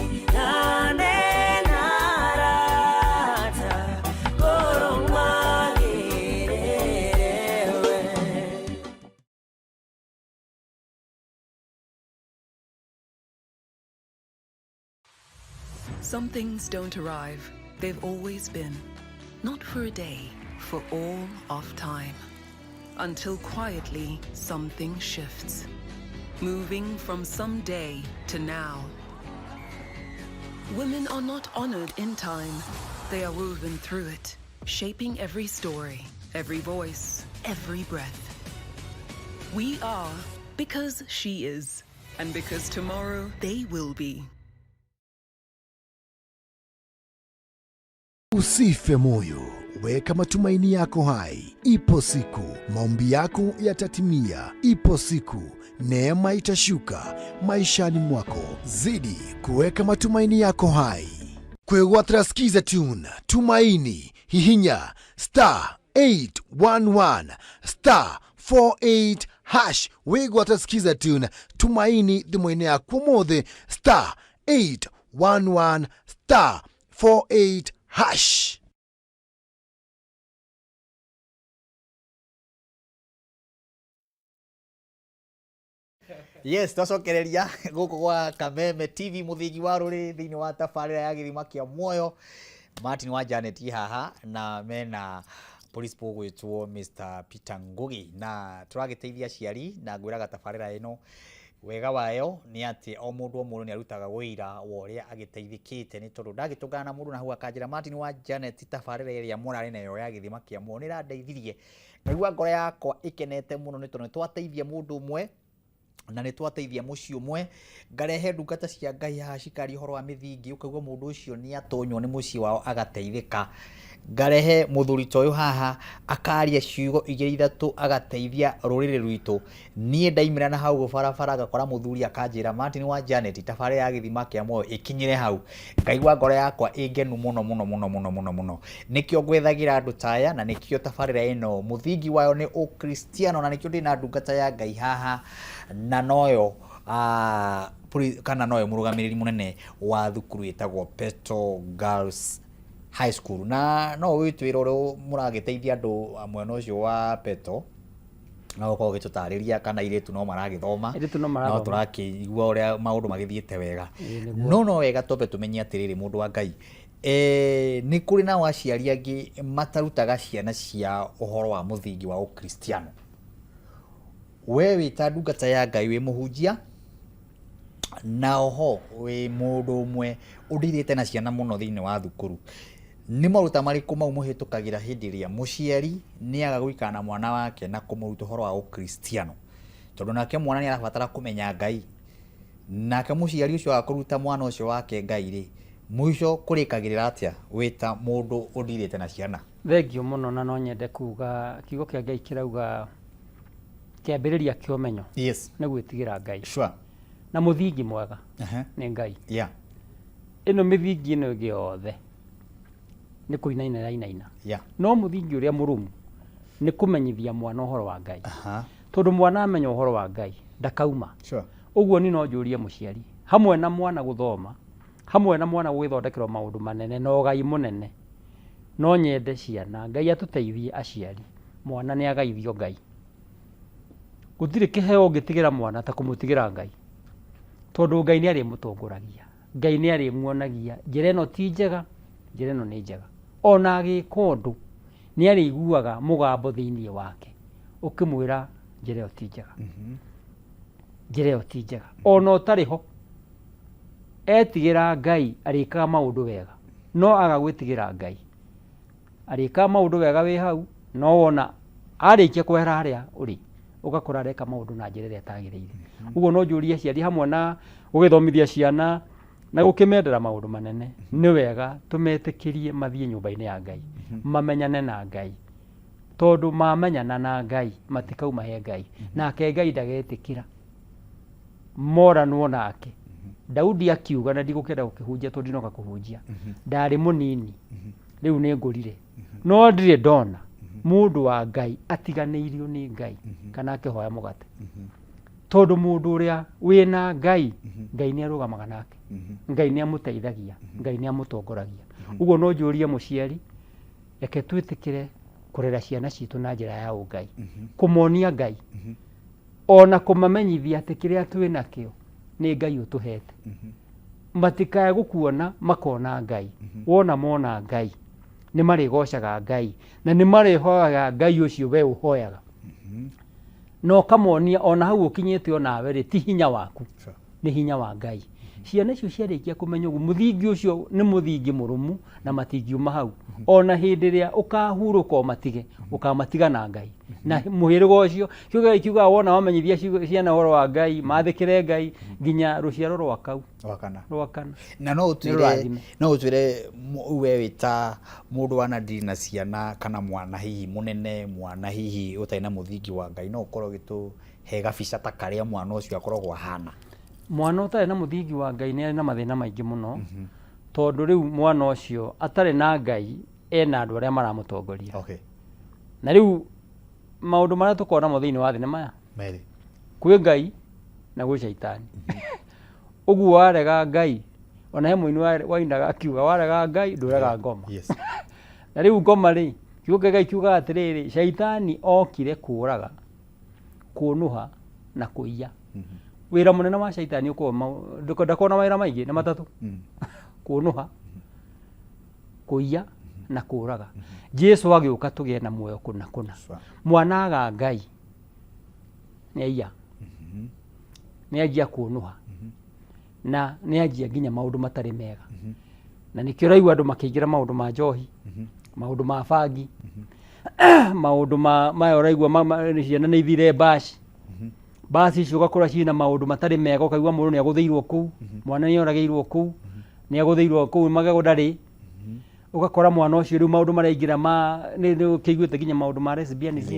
Some things don't arrive. They've always been. Not for a day, for all of time. Until quietly, something shifts. Moving from someday to now. Women are not honored in time. They are woven through it, shaping every story, every voice, every breath. We are because she is, and because tomorrow they will be. Usife moyo, weka matumaini yako hai. Ipo siku maombi yako yatatimia. Ipo siku neema itashuka maishani mwako. Zidi kuweka matumaini yako hai. Kwegwatira skiza tune tumaini hihinya *811 *48# wegwatira skiza tune tumaini thimwene yakwo mothe *811 *48#. Yes, twacokereria guku gwa Kameme TV muthingi wa ruri thiini wa tabarira ya githima kia muoyo. Martin wa Janet haha na mena principal gwitwo Mr. Peter Ngugi na turagiteithia ciari na ngwiraga tabarira ino wega wayo ni ati o mundu ni arutaga wira wa uria agiteithikite ni tondu ndagitungana na mundu na hau akanjira Martin wa Janet tabarira iria murari nayo ya githima kia muoni ra ndeithirie ngagua ngoro yakwa ikenete muno ni tondu twateithia mundu umwe na ni twateithia muci umwe ngarehe ndungata cia Ngai haha cikari horo wa mithingi ukagua mundu ucio ni atonywo ni muci wao agateithika ngarehe muthuri toyo haha akaria ciugo igiri ithatu agateithia ruriri rwitu nie ndaimira na hau barabara gakora muthuri akanjira Martin wa Janet tabarira ya githima kia moyo ikinyire hau ngaigua ngoro yakwa ingenu muno nikio gwethagira andu taya na nikio tabarira ino muthingi wayo ni ukristiano na nikio ndina ndungata ya Ngai haha na noyo kana noyo murugamiriri munene wa thukuru itagwo Petro Girls High School na no witwira uri muragiteithia andu mwena ucio wa Petro na uko gitutariria kana iretu no maragithoma no turakigua uria maundu magithiete wega no wega tobe tumenye atiriri mundu wa Ngai ni kuri na waciari angi matarutaga ciana cia uhoro wa muthingi wa ukristiano we wita ndungata ya Ngai we muhunjia na oho we mundu umwe udirite na ciana muno thiini wa thukuru ni maruta mariku mau muhitukagira hindi ria muciari ni agagwikana na mwana wake na kumuruta horo wa ukristiano tondu nake mwana ni arabatara kumenya Ngai nake muciari ucio akuruta mwana ucio wake Ngai ri mwisho kurikagirira atia wita mundu udirite na ciana thengio muno na no nyende kuga kiugo kia Ngai kirauga kiambiriria kio menyo yes na gwitigira Ngai sure na muthingi mwega ni Ngai yeah ino mithingi ino ingi yothe ni kuinaina yeah no muthingi uria murumu ni kumenyithia mwana uhoro wa Ngai tondu mwana amenya uhoro wa Ngai ndakauma sure uguo ni no njurie muciari hamwe na mwana guthoma hamwe na mwana gwithondekero maundu manene no Ngai munene no nyende ciana Ngai atuteithie aciari mwana ni agaithio Ngai gutire kiheo ngitigira mwana ta kumutigira Ngai tondu Ngai ni ari mutonguragia Ngai ni ari muonagia njira ino ti njega njira ino ni njega ona agikondu ni ari iguaga mugambo thiini wake ukimwira njira iyo ti njega njira iyo ti njega ona utariho etigira Ngai arikaga maundu wega no agagwitigira Ngai arikaga maundu wega wi hau no wona arikia kwehera haria uri ugakora areka maundu na njira iria tagiriire uguo no njurie ciari hamwe na gugithomithia ciana na gukimendera maundu manene ni wega tumetikirie mathie nyumba-ini ya Ngai mamenyane na Ngai tondu mamenyana na Ngai matikauma he Ngai nake Ngai ndagetikira moranwo nake Daudi akiuga na ndigukenda gukihunjia tondu ndinoka kuhunjia ndari munini riu ni ngurire no ndire ndona mundu wa Ngai atiganeirio ni Ngai kana akihoya mugate tondu mundu uria wina Ngai Ngai ni arugamaga nake Ngai ni amuteithagia Ngai ni amutongoragia uguo no njurie muciari reke twitikire kurera ciana citu na njira ya Ngai kumonia Ngai ona kumamenyithia ati kiria twina kio ni Ngai utuhete matikae gukuona makona Ngai wona mona Ngai ni marigocaga Ngai na ni marihoyaga Ngai ucio we uhoyaga no kamonia ona hau ukinyete ona we ti hinya waku ni hinya wa Ngai ciana icio ciarikia kumenya ugu muthingi ucio ni muthingi murumu na matingiuma hau ona hindi ria ukahuruka umatige ukamatiga na Ngai na muhirigo ucio kiuga wona wamenyithia ciana horo wa Ngai mathikire Ngai nginya ruciaro rwakau rwakana na no utwire we wita mundu wana ndiri na ciana kana mwana hihi munene mwana hihi utaina muthingi wa Ngai no ukorwo gitu he gabica ta karia mwana ucio akoragwo hana mwana utari na muthingi wa Ngai ni na mathina maingi muno tondu riu mwana ucio atari na Ngai ena andu aria maramutongoria na riu maundu maria tukona mo thiini wa thina maya kwi Ngai na gwi shaitani uguo warega Ngai ona he muini wainaga akiuga warega Ngai ndurega ngoma na riu ngoma ri kiuga Ngai kiuga atiriri shaitani okire kuraga kunuha na kuiya wira munene wa shaitani uko ndakona wira maingi na matatu kunuha kuiya na kuraga Jesu agiuka tugie na muoyo kuna mwana aga Ngai neiya nĩ anjia kuonuha na nĩ anjia nginya maũndũ matarĩ mega na nĩkĩo ũraigua andũ makĩingĩra maũndũ ma njohi maũndũ ma bangi maũndũ maya ũraigua ciana nĩ ithire basi icio ũgakora ciĩna maũndũ matarĩ mega ũkaigua mũndũ nĩ agũthĩirwo kũu mwana nĩ oragĩirwo kũu nĩ agũthĩirwo kũu magego ndarĩ ugakora mwana ucio riu maundu maraingira ni kiguite ginya maundu ma lesbianism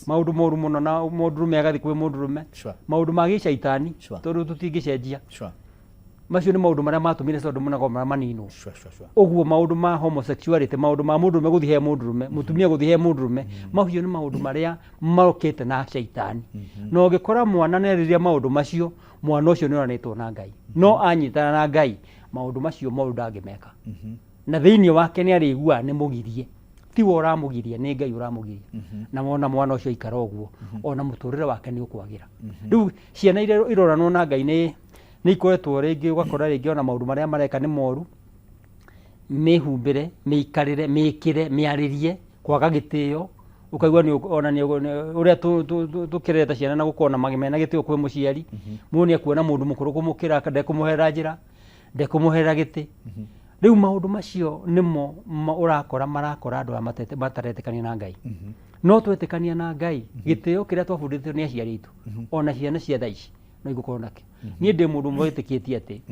maundu moru muno na mundurume agathi kwi mundurume maundu ma gicaitani tondu tutingicenjia macio ni maundu maria matumire tondu munago manino uguo maundu ma homosexuality maundu ma mundurume guthi he mundurume mutumia guthi he mundurume macio ni maundu maria marokete na shaitani no ugikora mwana neriria maundu macio mwana ucio ni oranitwo na Ngai no anyitana na Ngai maundu macio maundu ndangimeka na thiini wake ni arigua ni mugirie ti wora mugirie ni Ngai uramugiria na wona mwana ucio ikara uguo ona muturire wake ni ukwagira riu ciana ile iroranwo na Ngai ni ikoretwo ringi ugakora ringi ona maundu maria mareka ni moru mihumbire miikarire miikire miaririe kwaga gitio ukaigua ni ona ni uria tukireta ciana na gukona magimena gitio kwi muciari muoni akuona mundu mukuru kumukira akade kumuhera njira de kumuhera giti riu maundu macio nimo urakora marakora andu amatete bataretekania na Ngai no twetekania na Ngai gitio kiria twabundithio ni aciari itu ona ciana cia thaici no igukorwo nakio nie ndi mundu mwitikitie ati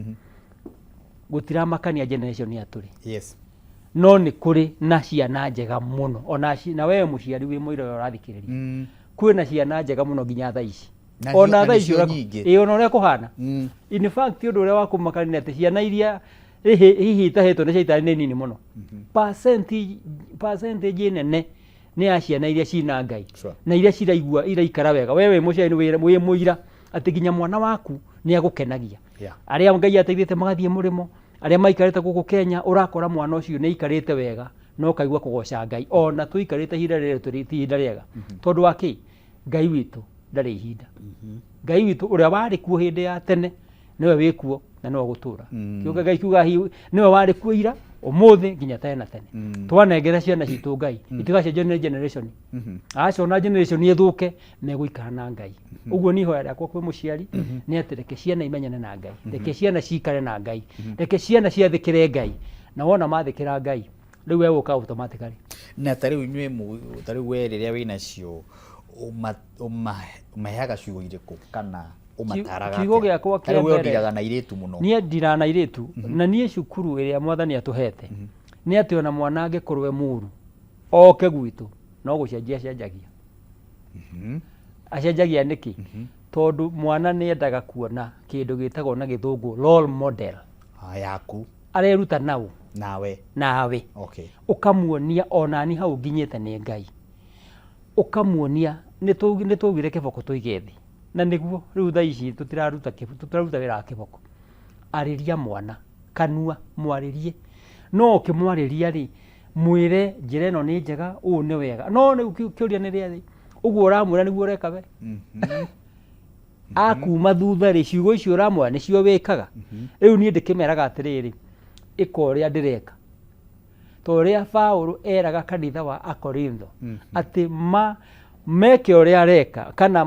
gutiramakania generation ya turi no ni kuri na ciana njega muno ona na wewe muciari wi muira urathikiriria kwina ciana njega muno nginya thaici ona thaici ona uria kuhana in fact undu uria wakumakania ati ciana iria hihi tahetwo ni shaitani ni nini muno percentage nene ni aciana iria cina Ngai na iria ciraigua iraikara wega wewe muciari wi muira ati ginya mwana waku ni agukenagia aria Ngai ateithite magathie murimo aria maikarite guku Kenya urakora mwana ucio ni ikarite wega no kaigua kugoca Ngai ona tuikarite hinda rire turi hinda riega tondu waki Ngai witu ndari hinda Ngai witu uria wari kuo hindi ya tene niwe wikuo na no gutura kiuga Ngai kiuga niwe wari kuo ira umuthi ginya tena tene twanengera ciana citu Ngai itigacenjia generation acio na generation ithuke meguikara na Ngai uguo ni hoya yakwa kwi muciari ni atireke ciana imenyane na Ngai reke ciana cikare na Ngai reke ciana ciathikire Ngai na wona mathikira Ngai riu we uka automatically na tari unywe tari we riria wina cio umaheaga ciugo iriku kana umataraga kiugo giakwa kia mbere ndiraga na iritu muno nie ndira na iritu na nie cukuru iria mwathani atuhete ni ati ona mwana angikorwe muru oke gwitu no gucenjia cenjagia acenjagia niki tondu mwana ni endaga kuona kindu gitagwo na githungu role model yaku areruta nau nawe okay ukamuonia ona ni hau nginyete ni Ngai ukamuonia ni tugire kiboko tuigethi na niguo riu thaici tutiraruta wira kiboko ariria mwana kanua mwaririe no ukimwariria ri mwire njira ino ni njega u ni wega no ni kiuria ni ria uguo uramwira niguo ureka we akuma thutha ri ciugo icio uramwira ni cio wikaga riu ni ndikimeraga atiriri ikoria ndireka toria Paulo eraga kanitha wa Akorintho ati meke uria areka kana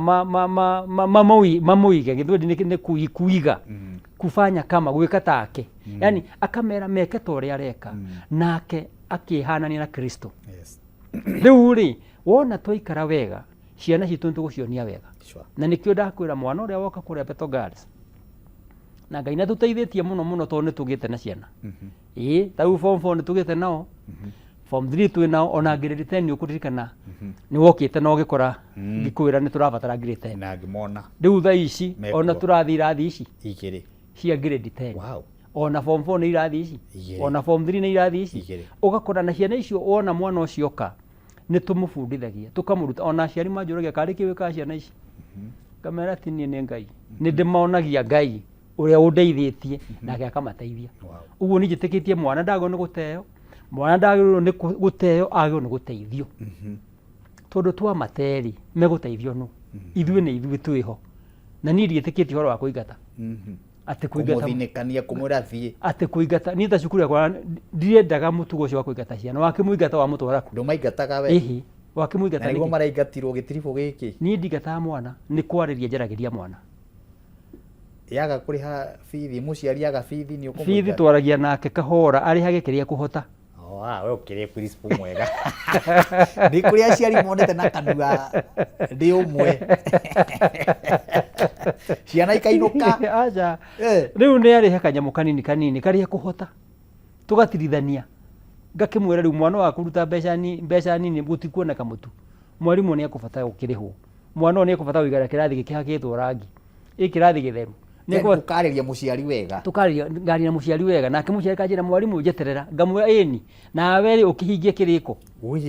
mamuige githwendi ni kuiga kufanya kama gwika take yani akamera meke to uria areka nake akihanania na Kristo riu ri wona twaikara wega ciana citu tugucionia wega na nikio ndakwira mwana uria woka kuria Beto Girls na Ngai na tuteithĩtie muno tondu ni tugite na ciana tau form 4 ni tugite nao form 3 tu nao ona grade 10 ukuririkana ni wokite no gikora ngikwira ni turabatara grade 10 na ngimona riu tha ici ona turathi irathi ici igiri cia grade 10 ona form 4 ni irathi ici ona form 3 ni irathi ici ugakora na ciana icio wona mwana ucio ka ni tumufundithagia tukamuruta ona ciari manjuragia kari kiwika ciana ici kamera tini ni Ngai ni ndimaonagia Ngai uria undeithĩtie nake akamateithia uguo ni njitikitie mwana ndagwo ni guteo mwana ndagwo ni guteo agwo ni guteithio tondu twa materi meguteithio no ithuĩ ni ithuĩ twiho na ni ndiĩtĩkĩtie horo wa kuingata ati kuingata kumuthinikania kumurathie ati kuingata ni ta cukuru yakwa ndiendaga mutugo ucio wa kuingata ciana wakimuingata wa mutwara ku ndumaingataga we wakimuingata niguo maraingatirwo gitiribo giki ni ndigataga mwana ni kwariria njaragiria mwana yaga kuriha fithi muciari yaga fithi ni uko fithi twaragia nake kahora ari hage kiria kuhota we ukire principal mwega ndi kuri aciari monete na kanua ndi umwe ciana ikainuka aja riu ni ari kanyamu kanini karia kuhota tugatirithania ngakimwira riu mwana wa kuruta mbeca nini gutikuoneka mutu mwarimu ni akubata ukirihwo mwana ni akubata wigara kirathi gikihakitwo rangi ikirathi githeru niko tukariria muciari wega ngari muciari wega nake muciari kanjira mwarimu njeterera ngamwira eni na weri ukihingie kiriko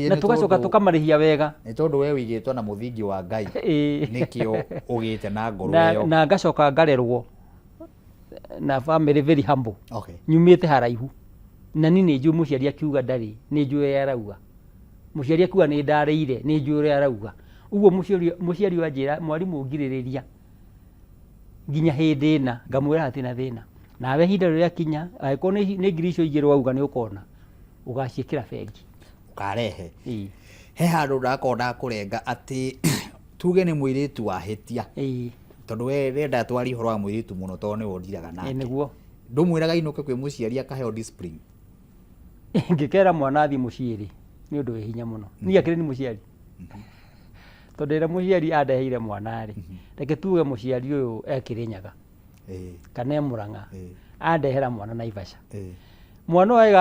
na tugacoka tukamarihia wega ni tondu we wigitwo na muthingi wa Ngai nikio ugite na ngoro iyo na ngacoka ngarerwo na family very humble nyumite haraihu na nini nju muciari akiuga ndari ni nju yarauga muciari akiuga ni ndareire ni nju yarauga uguo muciari wanjira mwarimu ngiririria nginya hindi na ngamwira ati na thina nawe hinda riria kinya aiko ni ngirisho igirwo auga ni ukona ugaciikira bengi ukarehe he handu ndakona kurenga ati tuge ni mwiritu wahitia tondu we renda twari horo wa mwiritu muno tondu ni wondiraga nake niguo ndumwiraga inuke kwi muciari akaheo discipline ngikera mwana athi muciiri ni undu wi hinya muno ni akire ni muciari tondu ira muciari andeheire mwana ri reke tuge muciari uyu ekirinyaga kana Murang'a andehera mwana Naivasha mwana uyu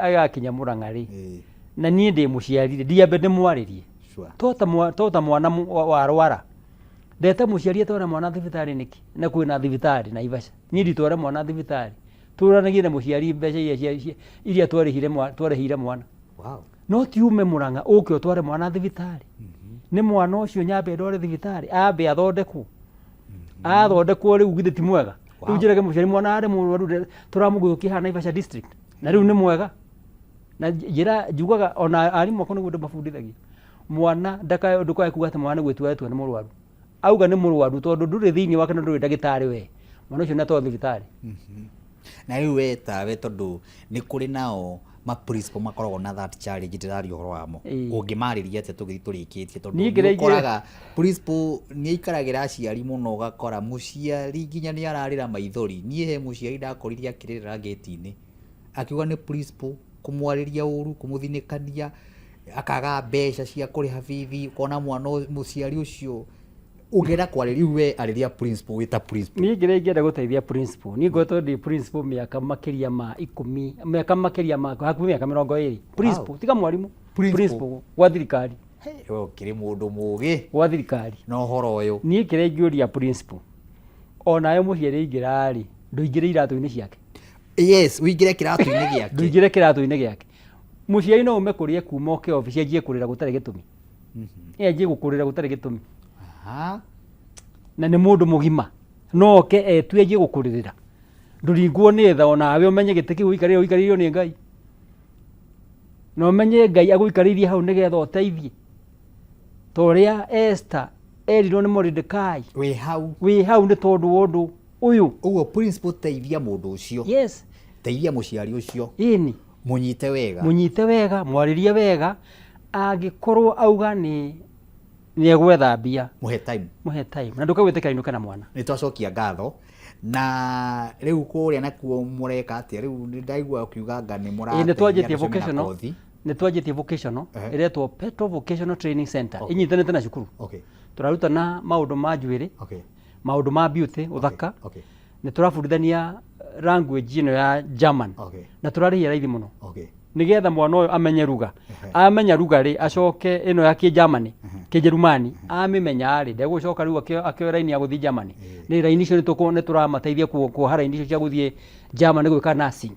agakinya Murang'a ri na nie ndi muciari ri ndiambe ndimwaririe tota mwana warwara ndeta muciari atwara mwana thibitari niki na kwina thibitari Naivasha nie nditwara mwana thibitari turanagie na muciari mbeca iria twarihire mwana no tiume Murang'a uke utware mwana thibitari ni mwana ucio nyambe ndore thibitari ambe athondekwo athondekwo riu githe ti mwega riu njirage muciari mwana ari murwaru turamuguyukia Naivasha district na riu ni mwega na njira njugaga ona arimu ako niguo ndimabundithagia mwana ndakae kuga ati mwana gwitwa ni murwaru auga ni murwaru tondu nduri thiini wake nduri ndagitari we mwana ucio natwa thibitari na riu we tawe tondu ni kuri nao ma principal makoragwo na that challenge ndirari horo wamo ungimariria ate tugithi turikitie tondu nikoraga principal ni ikaragira aciari muno gakora muciari nginya ni ararira maithori nie he muciari ndakoriria akirira gate-ini akiuga ni principal kumwariria uru kumuthinikania akaga mbeca cia kuriha bithi kona mwana muciari ucio ugera kwariria we ariria principal wita principal ni ngenda guteithia principal ni ngoto ndi principal miaka makiria ma 10 miaka makiria ma hakuhi miaka 20 principal tiga mwarimu principal wa thirikari we kiri mundu mugi wa thirikari no horo uyu ni kire ngiuria principal ona yo muciari ingirari nduingire iratu-ini ciake yes uingire kiratu-ini giake nduingire kiratu-ini giake muciari no umekurie kuma oke office ajie kurira gutari gitumi ajie gukurira gutari gitumi na ni mundu mugima no ke etu ajie gukuririra nduringwo ni tha ona awe umenye gite kiu ikaririo ni Ngai no menye Ngai aguikaririe hau nigetha uteithie toria Esther erirwo ni Mordecai wi hau ni tondu wondu uyu uwo principal teithia mundu ucio yes teithia muciari ucio ini munyite wega mwaririe wega agikorwo auga ni egwetha mbia muhe time na ndukagwite inuka na mwana ni twacokia ngatho na riu kuria nakuo mureka atia riu ndaigua ukiuga ngani murate ni twanjitie vocational iretwo Petro Vocational Training Center inyitanite na cukuru turaruta na maundu ma njuiri maundu ma beauty uthaka ni turabundithania language ino ya German na turarihia raithi muno nigetha mwana uyu amenye ruga amenya ruga ri acoke ino ya ki Germany ki Jerumani amimenya ri ndegucoka riu akio raini ya guthi Germany ni raini icio ni turamateithia kuohara raini icio cia guthie Germany gwika nursing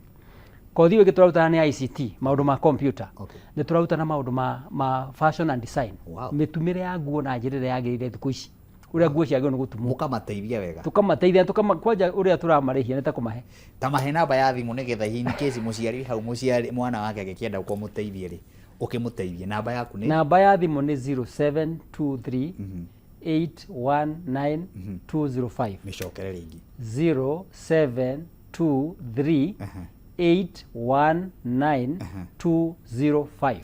kothi we turaruta ni ICT maundu ma computer ni turaruta na maundu ma fashion and design mitumire ya nguo na njirire yagirire thiku ici uria nguo ciagio ni gutumwo mukamateithia wega tukamateithia kwanja uria turamarihia ni ta kumahe tamahe namba ya thimu nigetha in case muciari hau muciari mwana wake agikienda ukumuteithia ri ukimuteithia namba yaku ni namba ya thimu ni 0723 819 205 micokere ringi 0723 819 205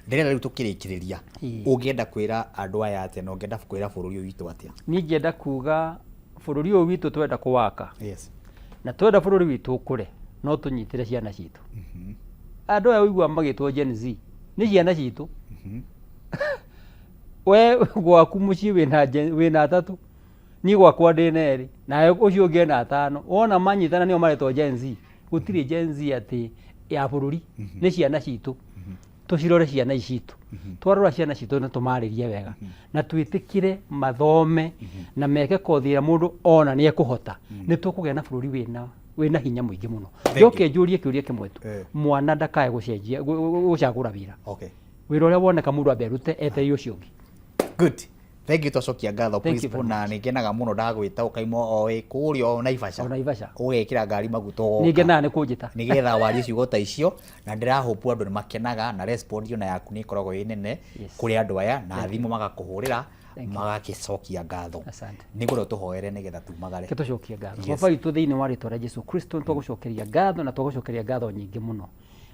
ndirenda riu tukirikiriria ungienda kwira andu aya atia no ngenda kwira bururi uyu witu atia ni ngenda kuga bururi uyu witu twenda kuwaka Yes. na twenda bururi witu ukure no tunyitire ciana citu andu aya uigua magitwo Gen Z ni ciana citu we gwaku mucii wina atatu ni gwakwa ndina eri na ucio ungi na atano wona manyitana nio maretwo Gen Z gutiri Gen Z ati ya bururi ni ciana citu tucirore ciana icitu twarora ciana citu na tumaririe wega na twitikire mathome na meke kothi ya mundu ona ni ekuhota ni tukugia na bururi wina hinya muingi muno njoke njurie kiuria kimwe tu mwana ndakae gucenjia gucagura wira Okay. wira uria woneka mundu aberute etherio ucio ungi. Good. Thank you Twacokia ngatho Thank you principal very na ningenaga muno ndagwita ukaimo o kurio Naivasha. Naivasha. Ugekira ngari maguto. Ningenaga ni kunjita. Nigetha warie ciugo ta icio na ndirahope andu ni makenaga na response na yaku ni koragwo ĩ nene kuri andu aya na thimu magakuhurira magagicokia ngatho. Niguo tuhoere nigetha tumagare. Tucokie ngatho. Baba itu thiini wa ritwa ria Jesu Kristo twagucokeria ngatho na twagucokeria ngatho nyingi muno.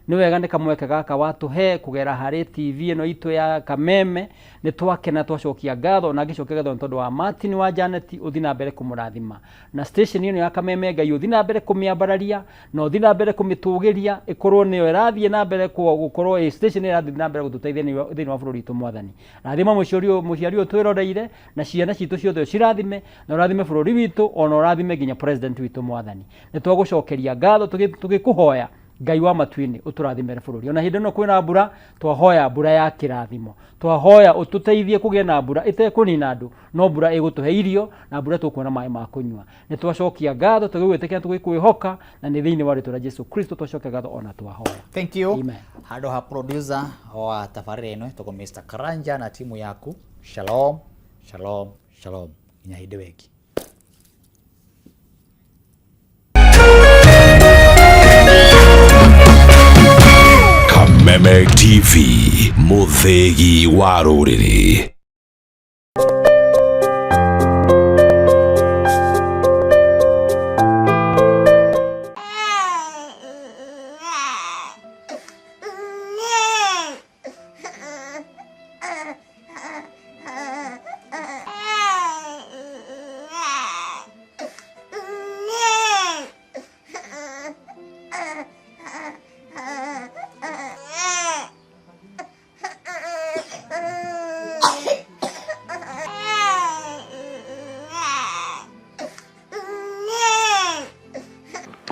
Ni wega ni kamweke gaka watuhe kugera hari TV ino itu ya Kameme ni twakena twacokia ngatho na ngicokia ngatho tondu wa Martin wa Janet uthi na mbere kumurathima na station ino ya Kameme Ngai uthi na mbere kumiambararia na uthi na mbere kumitugiria ikorwo niyo irathie na mbere gukorwo station irathie na mbere gututeithia thiini wa bururi tu mwathani rathima muciari twiroreire na ciana citu ciothe cirathime na urathime bururi witu ona urathime nginya president witu mwathani ni twagucokeria ngatho tugikuhoya Ngai wa matuini uturathimere bururi ona hindi no kwina mbura twahoya mbura ya kirathimo twahoya ututeithie kugia na mbura itekunina andu no mbura igutuhe irio na mbura tukuona mai ma kunywa ni twacokia ngatho tugigwitikia tugikwihoka na ni thiini wa ritwa ria Jesu Kristo twacokia ngatho ona twahoya. Thank you. Amen. Hado ha producer wa tafarira ino tuko Mr. Karanja na timu yaku. Shalom. Shalom. Shalom. Inya hindi wengi. Kameme TV, muthegi wa ruriri.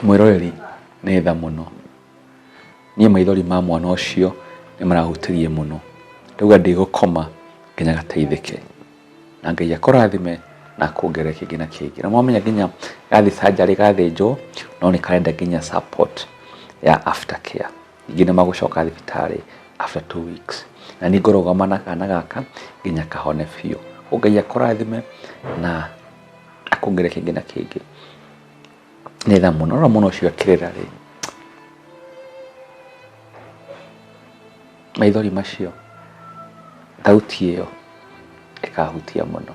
Mwiroreri nĩ tha mũno niĩ maithori ma mwana ũcio nĩ marahutirie mũno rĩu ndigũkoma nginya gateithĩke na Ngai akũrathime na kuongerere kĩngĩ na kĩngĩ na mwamenya nginya gathi surgery gathĩnjwo no nĩ karenda nginya support ya aftercare ningĩ nĩ magũcoka thibitarĩ after 2 weeks na nĩ ngũrũgama na kana gaka nginya kahone biũ Ngai akũrathime na akuongerere kĩngĩ na kĩngĩ nĩ tha mũno ora mũno ũcio akĩrĩra rĩ maithori macio thauti ĩyo ĩkahutia mũno.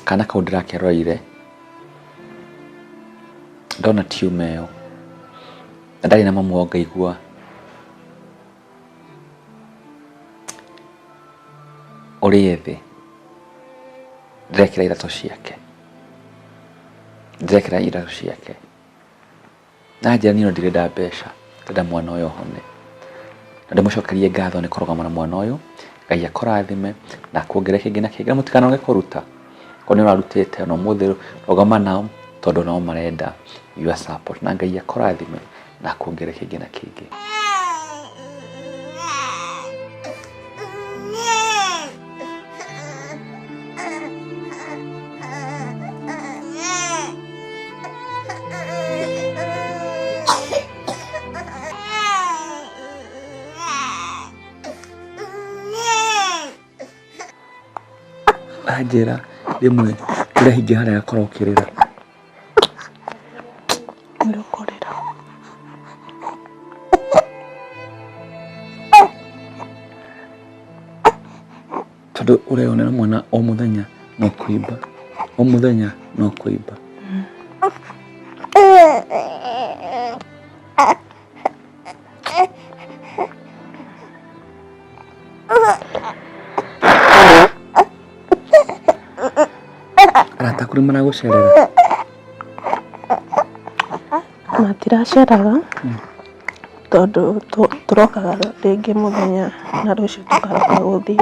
Kana kau ndĩrakeroire ndona tiuma ĩyo na ndarĩ na mamu ngaigua ũrĩ thĩ ndĩrekĩra iratũ ciake na njĩra niĩ no ndirenda mbeca ndĩrenda mwana ũyũ hone na ndĩmũcokerie ngatho nĩ kũrũgama na mwana ũyũ Ngai akũrathime na kuongerere kĩngĩ na kĩngĩ na mũtikanoge kũruta Kone warutete no mũthĩ rũgama nao tondũ nao marenda your support na Ngai akũrathime na kuongerere kĩngĩ na kĩngĩ. Anjĩra rĩmwe ũrehinge harĩa gakorwo ũkĩrĩra tondu ureonera mwana o muthenya no kuimba o muthenya no kuimba arata kuri mana gucerera matiraceraga tondu turokaga ringi muthenya na rucio tukaroka guthii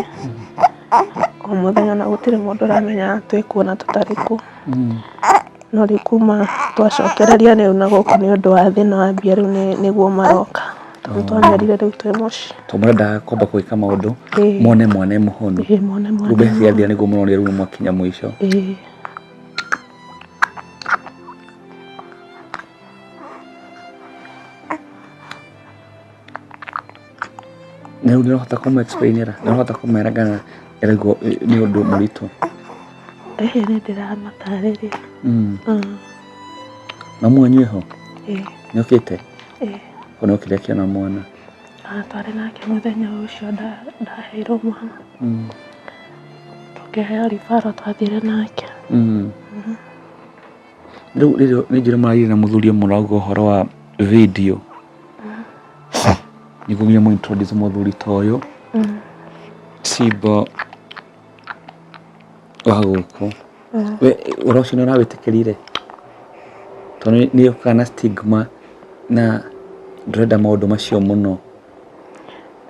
o muthenya na gutire mundu uramenya twikuona tutariku no ri kuma twacokereria riu na guku ni undu wa thina wa mbia riu niguo maroka tondu twamerire riu twi muci tumurenda komba gwika maundu mone mwana muhonu rube ciathia niguo muronia riu mwakinya mwisho Nau nirahota kumu-explainira, nirahota kumera erego ni undu muritu. Nindiramatariria. Na mwanyu ho? Niukite? Kono ukire kiona mwana? Twari nake muthenya ucio ndaheirwo mwana. Tukiheo ribaro twathire nake. Riu nijire maragire na muthuri murauga uhoro wa video. Nigumia mu introduce muthuri toyo. Sibo waguko. We uroshino na wetekerire. Toni niyo kana stigma na ndreda maundu macio muno.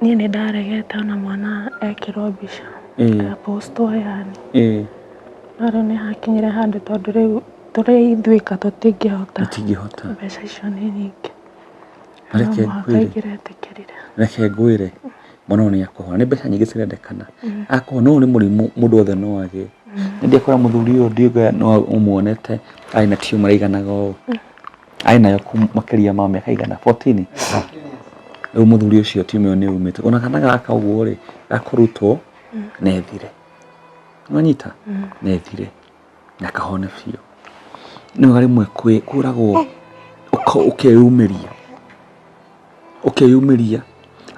Ni ndaregete ona mwana ekirwo mbica. Posto yani. Naro ni hakinyire handu tondu riu turi ithuika tutingihota. Mbeca icio ni nyingi. Reke ngwire mwana ni akuhona ni mbeca nyingi cirendekana akuhona no ni murimu mundu othe no age ndi akora muthuri uyu ndiuga no umuonete aina tumor iganaga o aina yo makeria ma miaka igana 14 riu muthuri ucio tumor ni umite ona kana gaka uguo ri gakurutwo nethire nwanyita nethire nakahone biu ni gari mwe kuragwo ukeyumiria ukeyumiria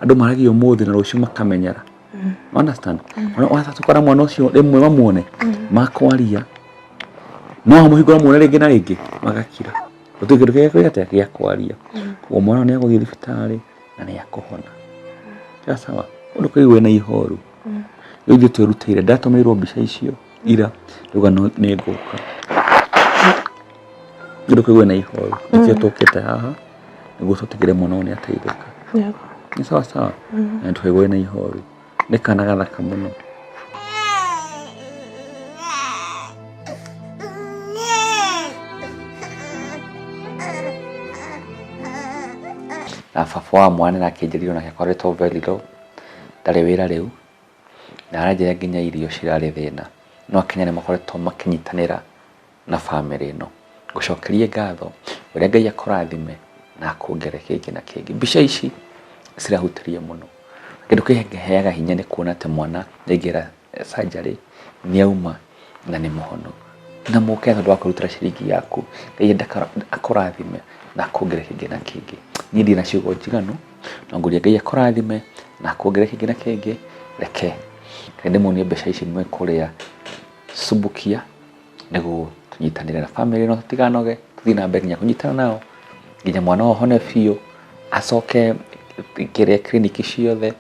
andu maragio muthi na rucio makamenyera understand ona watatu kora mwana ucio rimwe bamuone makwaria no muhigura muone ringi na ringi magakira utugiru geke gya kwaria uwo mwana ni aguthii thibitari na ni akuhona sawa undu kaigwe na ihoru riu twirutire ndatumirwo mbica icio ira ruga no ni nguka undu kaigwe na ihoru ikio tukite haha niguo tutigire mwana ni ateithika ni sawa sawa na twigwe na ihoru ni kana gathaka muno na baba wa mwana na kinjirio na akoretwo very low ndari wira riu na araje nginya irio cirari thina no Kenya ni makoretwo makinyitanira na family ino gucokerie ngatho uria Ngai akorathime na kuongere kingi na kingi mbica ici cirahutirie muno kindu kiheaga hinya ni kuona te mwana ngira surgery ni auma na ni muhono na muke tondu akurutira ciringi yaku Ngai akorathime na kuongere kingi na kingi ni ndina ciugo njiganu no nguria Ngai akorathime na kuongere kingi na kingi reke kende munie mbeca ici mwe kuria subukia niguo tunyitanire na family no tutiganoge tuthii na mbere nya kunyitana nao nginya mwana ohone biu acoke kire kliniki ciothe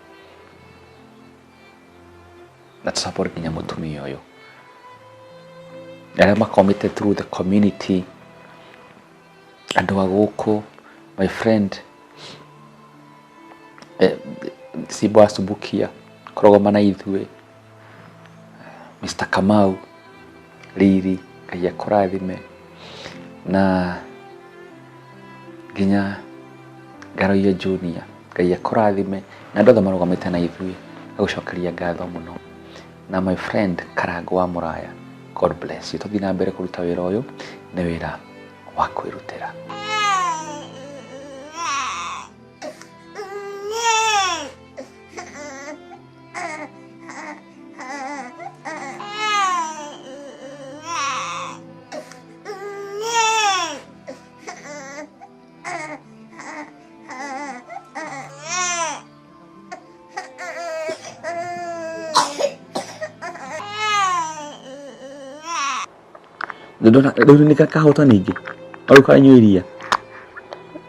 na support nginya mutumia uyu aria committed through the community andu aguku my friend Sibo asubukia korogomana ithue Mr. Kamau Riri Ngai akorathime na nginya Garoia Junior Ngai akorathime na ndothe marugamite na ithui agucokeria ngatho muno na my friend Karango wa Muraya God bless you tuthina mbere kuruta wira uyu ni wira wa kwirutira Ndona ni kahota ningi. Au kanywa iria.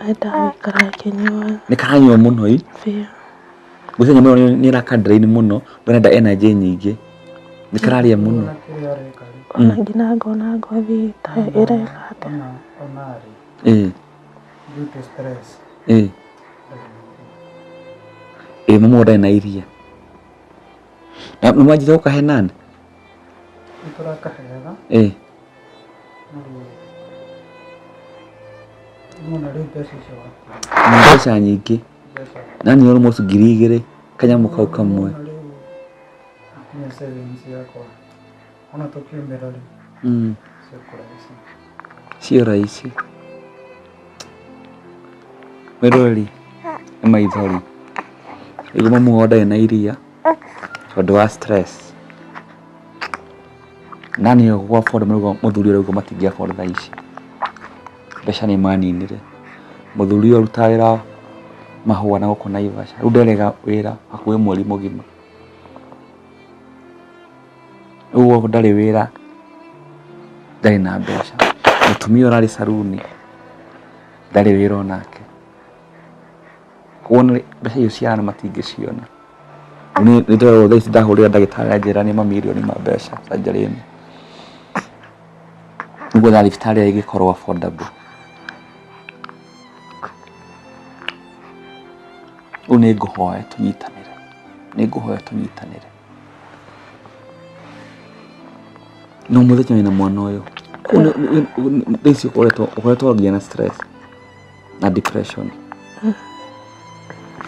Enda karakenywa. Ni kanywa muno ii. Fia. Gucenya muno ni rakadrain muno, ndenda energy nyingi. Ni kararia muno. Ona ngina ngona ngothi ta irekate. Due to stress. Mama ndai na iria. Na mwajira ukahe nani? Niturakahega. Mbeca nyingi. Nani yoro musu 2,000 kanyamu kau kamwe. Ni savings yakwa. Ona tukiumira ri. Sio rahisi. Merori. Maithori. Igo mamu ndai na iria. Tondu wa stress. Nani yo kwa afford muthuri ugo matingi afford tha ici. Mbeca ni maninire. Muthuri urutawira mahua na guko Naivasha. Riu nderega wira hakuhi mweri mugima. Uwo ndari wira. Ndari na mbeca. Mutumia urari saruni. Ndari wira onake. Kuona mbeca icio ciana matingiciona. Ni ndero tha ici ndahurira ndagitari njira ni mamirioni ma mbeca surgery ino. Ugo thari thibitari igikorwo affordable. Uniguhoya tunyitanire. Niguhoya tunyitanire. No muthenya na mwana uyu. This ukoretwo ngia na stress na depression.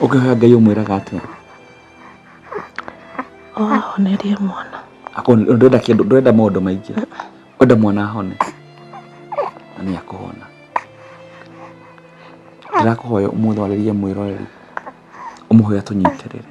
Ukihoya Ngai umwiraga atia? Ahonerie mwana. Ndenda kindu, ndenda maundu maingi. Wenda mwana ahone. Na ni akuhona. Ndirakuhoya umuthorerie mwiroreri. Umuhoya tunyitirire.